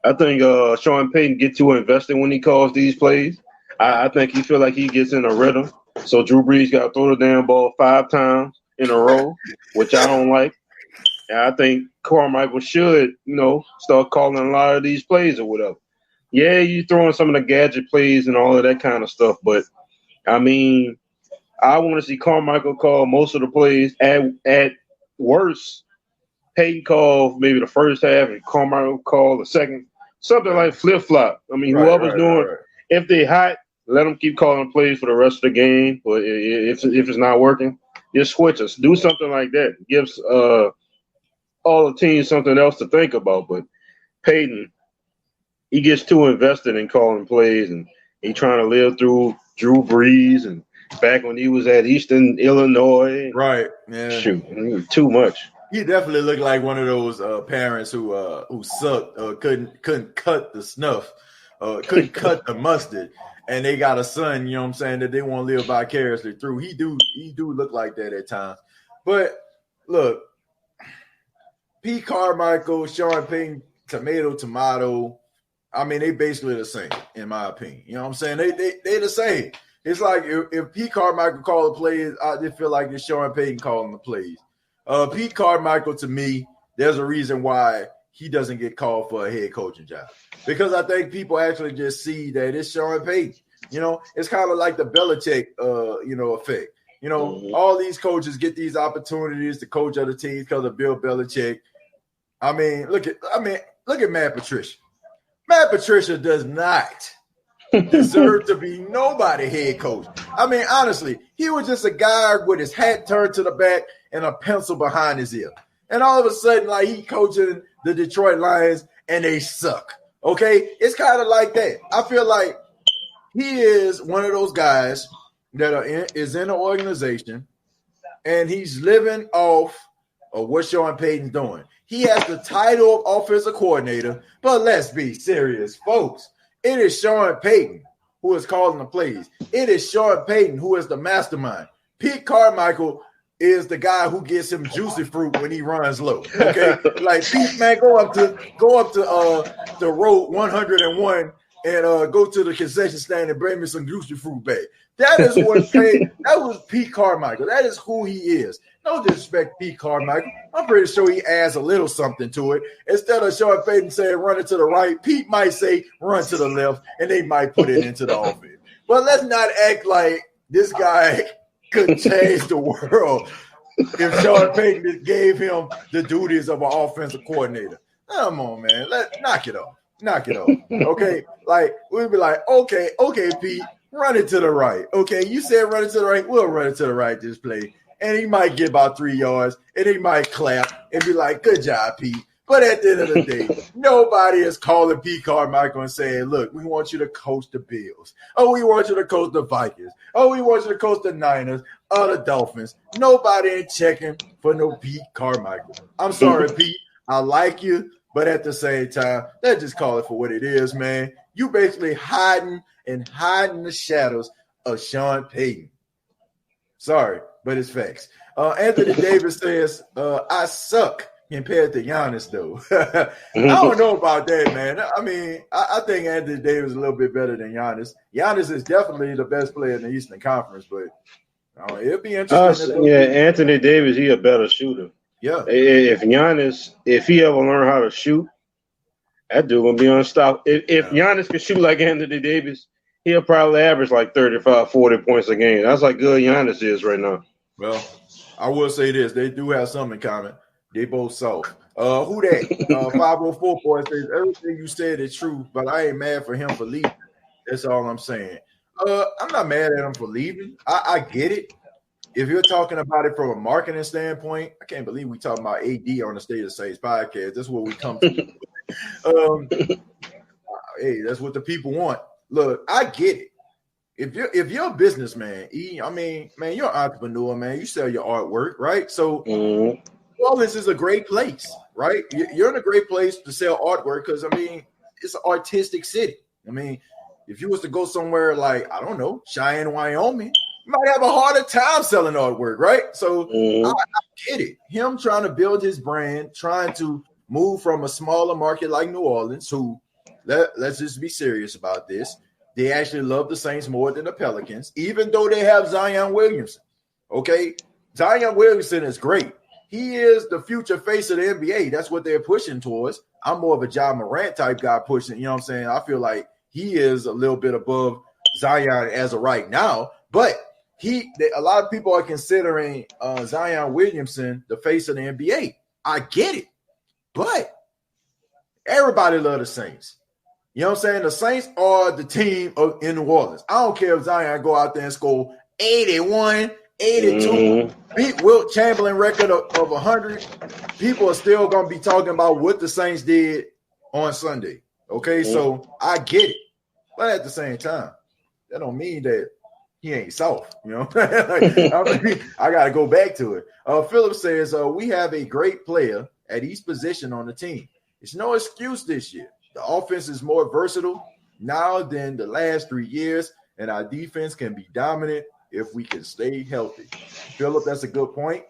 I think Sean Payton gets too invested when he calls these plays. I think he feel like he gets in a rhythm. So Drew Brees got to throw the damn ball 5 times in a row, which I don't like. And I think Carmichael should, start calling a lot of these plays or whatever. Yeah, you throwing some of the gadget plays and all of that kind of stuff, but I mean, I want to see Carmichael call most of the plays. At worst, Peyton call maybe the first half and Carmichael call the second something like flip flop. I mean, whoever's doing, if they hot, let them keep calling plays for the rest of the game. But if it's not working, just switch us. Do something like that. Gives all the teams something else to think about. But Peyton, he gets too invested in calling plays, and he trying to live through Drew Brees and back when he was at Eastern Illinois. Right. Yeah. Shoot, too much. He definitely looked like one of those parents who sucked, couldn't cut the snuff, couldn't cut the mustard, and they got a son, you know what I'm saying, that they want to live vicariously through. He do look like that at times. But look, Pete Carmichael, Sean Payton, tomato. I mean, they basically the same, in my opinion. You know what I'm saying? They the same. It's like if Pete Carmichael called the plays, I just feel like it's Sean Payton calling the plays. Pete Carmichael, to me, there's a reason why he doesn't get called for a head coaching job. Because I think people actually just see that it's Sean Payton. You know, it's kind of like the Belichick, effect. You know, all these coaches get these opportunities to coach other teams because of Bill Belichick. I mean, look at Matt Patricia. Matt Patricia does not deserve to be nobody head coach. I mean, honestly, he was just a guy with his hat turned to the back and a pencil behind his ear. And all of a sudden, like, he coaching the Detroit Lions and they suck. Okay? It's kind of like that. I feel like he is one of those guys that is in an organization and he's living off of what Sean Payton's doing. He has the title of offensive coordinator, but let's be serious, folks. It is Sean Payton who is calling the plays. It is Sean Payton who is the mastermind. Pete Carmichael is the guy who gets him juicy fruit when he runs low. Okay, like Pete, man, go up to the road 101 and go to the concession stand and bring me some juicy fruit back. That is what that was Pete Carmichael. That is who he is. No disrespect, Pete Carmichael. I'm pretty sure he adds a little something to it. Instead of Sean Payton saying run it to the right, Pete might say run to the left, and they might put it into the offense. But let's not act like this guy could change the world if Sean Payton just gave him the duties of an offensive coordinator. Come on, man. Let's knock it off. Knock it off. Okay. Like, we'd be like, okay, Pete, run it to the right. Okay, you said run it to the right. We'll run it to the right this play. And he might get about 3 yards, and he might clap and be like, good job, Pete. But at the end of the day, nobody is calling Pete Carmichael and saying, look, we want you to coach the Bills. Oh, we want you to coach the Vikings. Oh, we want you to coach the Niners or the Dolphins. Nobody ain't checking for no Pete Carmichael. I'm sorry, Pete. I like you, but at the same time, let's just call it for what it is, man. You basically hiding the shadows of Sean Payton. Sorry, but it's facts. Anthony Davis says, I suck compared to Giannis, though. I don't know about that, man. I mean, I think Anthony Davis is a little bit better than Giannis. Giannis is definitely the best player in the Eastern Conference, but it'll be interesting. Anthony Davis, he a better shooter. Yeah. If Giannis, if he ever learn how to shoot, that dude gonna be unstoppable. If Giannis can shoot like Anthony Davis, he'll probably average like 35, 40 points a game. That's how good Giannis is right now. Well, I will say this. They do have something in common. They both soft. Who that? 504 boy says, everything you said is true, but I ain't mad for him for leaving. That's all I'm saying. I'm not mad at him for leaving. I get it. If you're talking about it from a marketing standpoint, I can't believe we talking about AD on the State of Saints podcast. That's what we come to. Hey, that's what the people want. Look, I get it. If you're a businessman, I mean, man, you're an entrepreneur, man. You sell your artwork, right? So, well, this is a great place, right? You're in a great place to sell artwork because, I mean, it's an artistic city. I mean, if you was to go somewhere like, I don't know, Cheyenne, Wyoming, you might have a harder time selling artwork, right? So I get it. Him trying to build his brand, trying to move from a smaller market like New Orleans, who, let's just be serious about this. They actually love the Saints more than the Pelicans, even though they have Zion Williamson. Okay? Zion Williamson is great. He is the future face of the NBA. That's what they're pushing towards. I'm more of a Ja Morant type guy pushing. You know what I'm saying? I feel like he is a little bit above Zion as of right now. But a lot of people are considering Zion Williamson the face of the NBA. I get it. But everybody loves the Saints. You know what I'm saying? The Saints are the team in New Orleans. I don't care if Zion go out there and score 81, 82, beat Wilt Chamberlain record of 100. People are still going to be talking about what the Saints did on Sunday. Okay, so I get it. But at the same time, that don't mean that he ain't soft. You know, I got to go back to it. Philip says, we have a great player at each position on the team. It's no excuse this year. The offense is more versatile now than the last 3 years, and our defense can be dominant if we can stay healthy. Philip, that's a good point.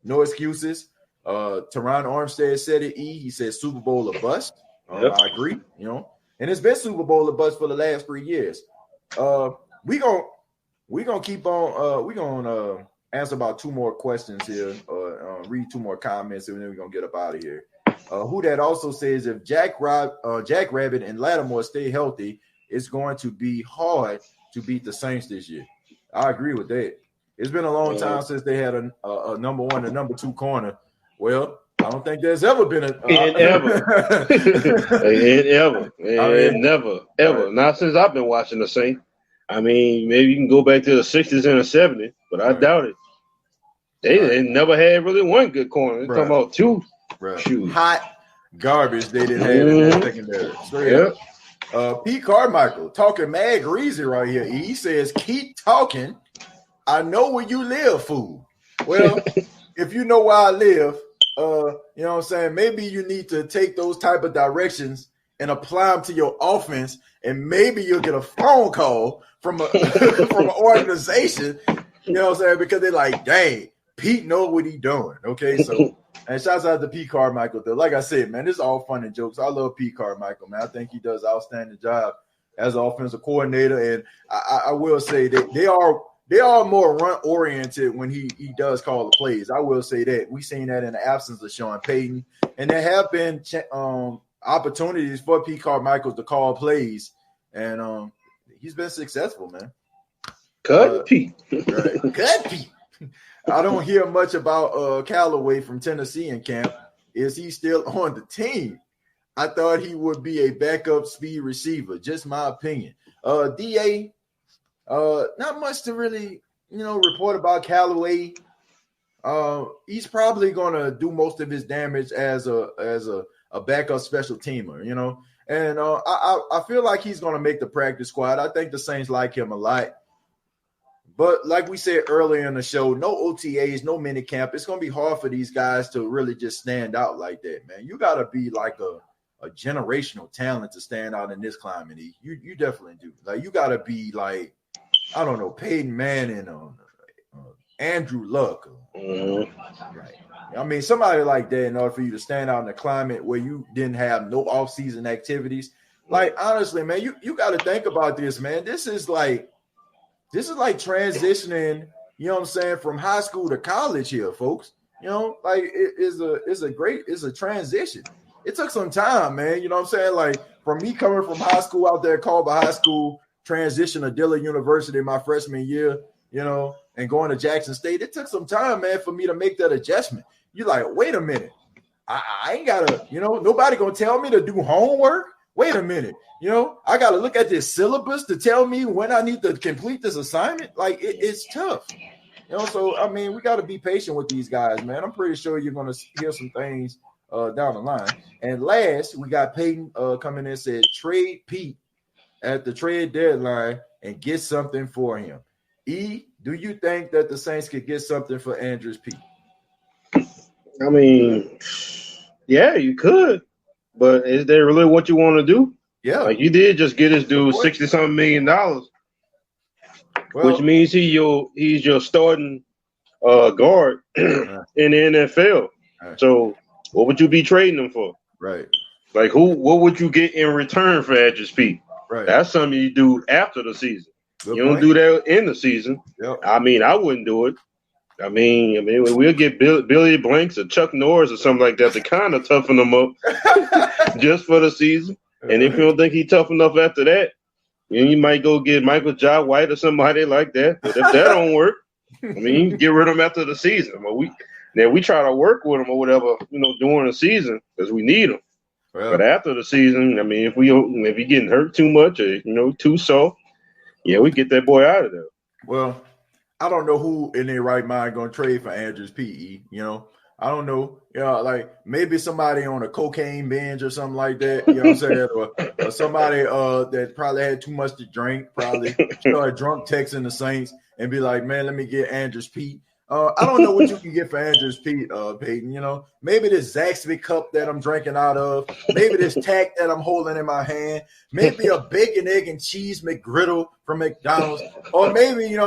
No excuses. Teron Armstead said it. He said Super Bowl or bust. Yep. I agree. You know, and it's been Super Bowl or bust for the last 3 years. We gonna keep on. We gonna answer about 2 more questions here. Read 2 more comments, and then we're gonna get up out of here. Who that also says if Jack Rabbit and Lattimore stay healthy, it's going to be hard to beat the Saints this year. I agree with that. It's been a long time since they had a number 1 and number 2 corner. Well, I don't think there's ever been ever. Never, ever. Right. Not since I've been watching the Saints. I mean, maybe you can go back to the 60s and the 70s, but I doubt it. They never had really one good corner. They're talking about 2. Right. Hot garbage they didn't have in that secondary. Straight up. Pete Carmichael talking mad greasy right here. He says, keep talking. I know where you live, fool. Well, if you know where I live, you know what I'm saying? Maybe you need to take those type of directions and apply them to your offense, and maybe you'll get a phone call from an organization, you know what I'm saying? Because they're like, dang, Pete know what he doing. Okay, so and shouts out to Pete Carmichael though. Like I said, man, this is all fun and jokes. I love Pete Carmichael, man. I think he does an outstanding job as an offensive coordinator, and I will say that they are more run oriented when he does call the plays. I will say that we've seen that in the absence of Sean Payton, and there have been opportunities for Pete Carmichael to call plays, and he's been successful, man. Cut Pete, right? Cut Pete. I don't hear much about Callaway from Tennessee in camp. Is he still on the team? I thought he would be a backup speed receiver. Just my opinion. DA, not much to really, report about Callaway. He's probably going to do most of his damage as a backup special teamer, And I feel like he's going to make the practice squad. I think the Saints like him a lot. But like we said earlier in the show, no OTAs, no minicamp. It's going to be hard for these guys to really just stand out like that, man. You got to be like a generational talent to stand out in this climate. You definitely do. Like, you got to be like, I don't know, Peyton Manning or Andrew Luck. Right. I mean, somebody like that in order for you to stand out in a climate where you didn't have no off-season activities. Like, honestly, man, you got to think about this, man. This is like transitioning, from high school to college here, folks. Like it's a transition. It took some time, man. You know what I'm saying? Like, from me coming from high school out there, Culver High School, transition to Dillard University my freshman year, and going to Jackson State. It took some time, man, for me to make that adjustment. You're like, wait a minute. I ain't gotta, nobody gonna tell me to do homework. Wait a minute. I got to look at this syllabus to tell me when I need to complete this assignment. Like, it's tough. So, I mean, we got to be patient with these guys, man. I'm pretty sure you're going to hear some things down the line. And last, we got Peyton coming in and said, trade Pete at the trade deadline and get something for him. E, do you think that the Saints could get something for Andrus Peat? I mean, yeah, you could. But is that really what you want to do? Yeah. Like, you did just get this dude $60-something million, which means he's your starting guard in the NFL. Right. So what would you be trading him for? Right. Like, what would you get in return for Andrus Peat? Right. That's something you do after the season. Good you don't do that in the season. Yep. I mean, I wouldn't do it. I mean, we'll get Billy Blanks or Chuck Norris or something like that to kind of toughen them up just for the season. And if you don't think he's tough enough after that, you might go get Michael Jai White or somebody like that. But if that don't work, I mean, you can get rid of him after the season. But we try to work with him or whatever, during the season because we need him. Well, But after the season, I mean, if you're getting hurt too much or too soft, yeah, we get that boy out of there. Well, I don't know who in their right mind going to trade for Andrews PE. I don't know. Like maybe somebody on a cocaine binge or something like that. You know what I'm saying? Or somebody that probably had too much to drink, probably started drunk texting the Saints and be like, man, let me get Andrews Pete. I don't know what you can get for Andrews Pete, Peyton. Maybe this Zaxby cup that I'm drinking out of, maybe this tack that I'm holding in my hand, maybe a bacon, egg, and cheese McGriddle from McDonald's, or maybe, you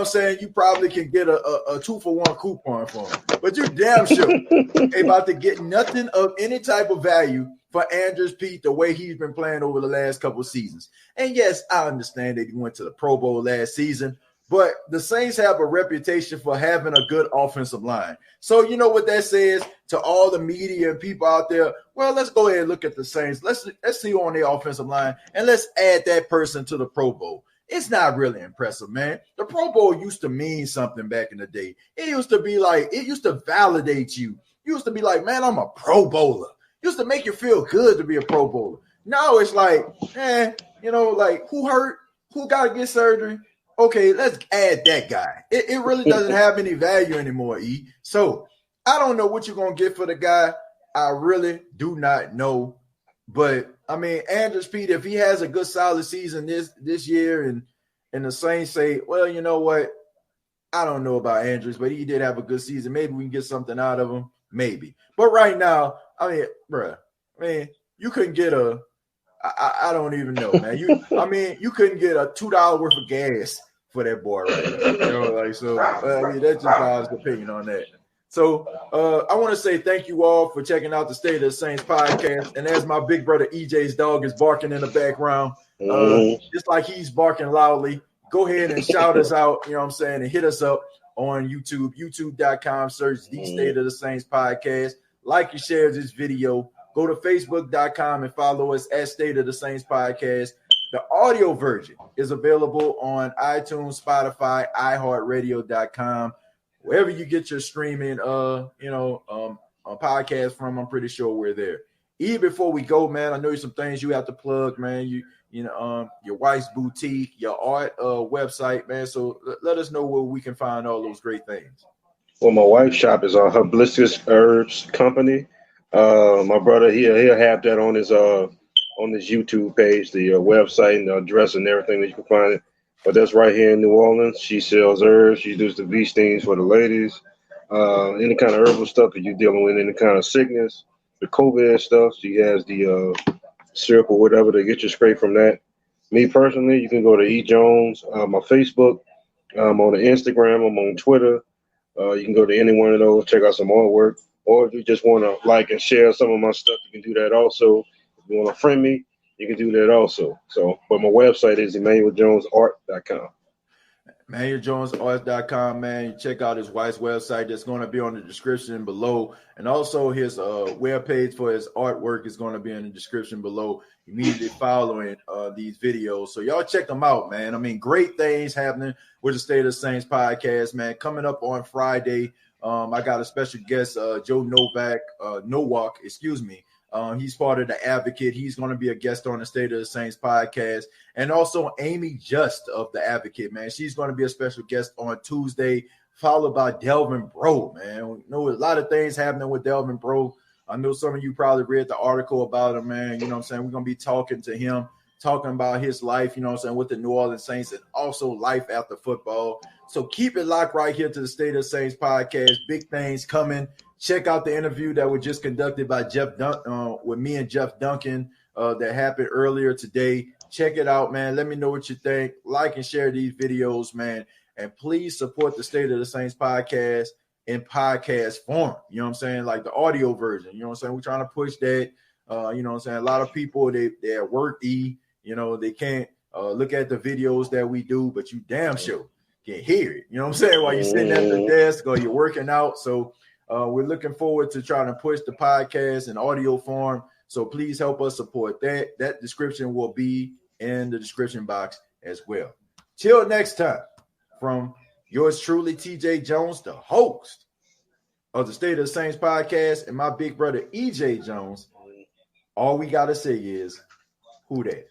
probably can get a 2-for-1 coupon for him. But you damn sure ain't about to get nothing of any type of value for Andrews Pete the way he's been playing over the last couple of seasons. And yes, I understand that he went to the Pro Bowl last season, but the Saints have a reputation for having a good offensive line. So you know what that says to all the media and people out there? Well, let's go ahead and look at the Saints. Let's see who on the offensive line, and let's add that person to the Pro Bowl. It's not really impressive, man. The Pro Bowl used to mean something back in the day. It used to be like, it used to validate you. You used to be like, man, I'm a Pro Bowler. It used to make you feel good to be a Pro Bowler. Now it's like, like who hurt? Who got to get surgery? Okay, let's add that guy. It really doesn't have any value anymore, E. So I don't know what you're going to get for the guy. I really do not know. But, I mean, Andrews Pete, if he has a good solid season this year and the Saints say, well, you know what? I don't know about Andrews, but he did have a good season. Maybe we can get something out of him. Maybe. But right now, I mean, you couldn't get I don't even know, man. You couldn't get a $2 worth of gas for that boy right now. That's just my honest opinion on that. So I want to say thank you all for checking out the State of the Saints podcast. And as my big brother EJ's dog is barking in the background, just like he's barking loudly, go ahead and shout us out, and hit us up on YouTube, youtube.com, search the State of the Saints podcast. Like and share this video. Go to facebook.com and follow us at State of the Saints podcast. The audio version is available on iTunes, Spotify, iHeartRadio.com. Wherever you get your streaming, podcast from, I'm pretty sure we're there. Even before we go, man, I know some things you have to plug, man. Your wife's boutique, your art website, man. So let us know where we can find all those great things. Well, my wife's shop is on Hibiscus Herbs Company. My brother, he'll have that on his YouTube page, the website and the address and everything that you can find it. But that's right here in New Orleans. She sells herbs. She does the bee stings for the ladies. Any kind of herbal stuff that you're dealing with, any kind of sickness, the COVID stuff. She has the syrup or whatever to get you straight from that. Me personally, you can go to E. Jones, my Facebook. I'm on the Instagram. I'm on Twitter. You can go to any one of those, check out some artwork. Or if you just want to like and share some of my stuff, you can do that also. If you want to friend me, you can do that also. So, but my website is EmmanuelJonesArt.com. EmmanuelJonesArt.com, man. You check out his wife's website that's going to be on the description below. And also his webpage for his artwork is going to be in the description below immediately following these videos. So y'all check them out, man. I mean, great things happening with the State of the Saints podcast, man. Coming up on Friday, I got a special guest, Joe Nowak, excuse me. He's part of the Advocate. He's going to be a guest on the State of the Saints podcast. And also Amy Just of the Advocate, man. She's going to be a special guest on Tuesday, followed by Delvin Breaux, man. We know a lot of things happening with Delvin Breaux. I know some of you probably read the article about him, man. You know what I'm saying? We're going to be talking to him, talking about his life, you know what I'm saying, with the New Orleans Saints and also life after football. So keep it locked right here to the State of the Saints podcast. Big things coming. Check out the interview that was just conducted by with me and Jeff Duncan that happened earlier today. Check it out, man. Let me know what you think. Like and share these videos, man. And please support the State of the Saints podcast in podcast form. You know what I'm saying? Like the audio version. You know what I'm saying? We're trying to push that. You know what I'm saying? A lot of people, they're at work, they can't look at the videos that we do, but you damn sure can hear it. You know what I'm saying? While you're sitting at the desk or you're working out. So we're looking forward to trying to push the podcast in audio form. So please help us support that. That description will be in the description box as well. Till next time, from yours truly, TJ Jones, the host of the State of the Saints podcast, and my big brother, EJ Jones. All we gotta say is, who that?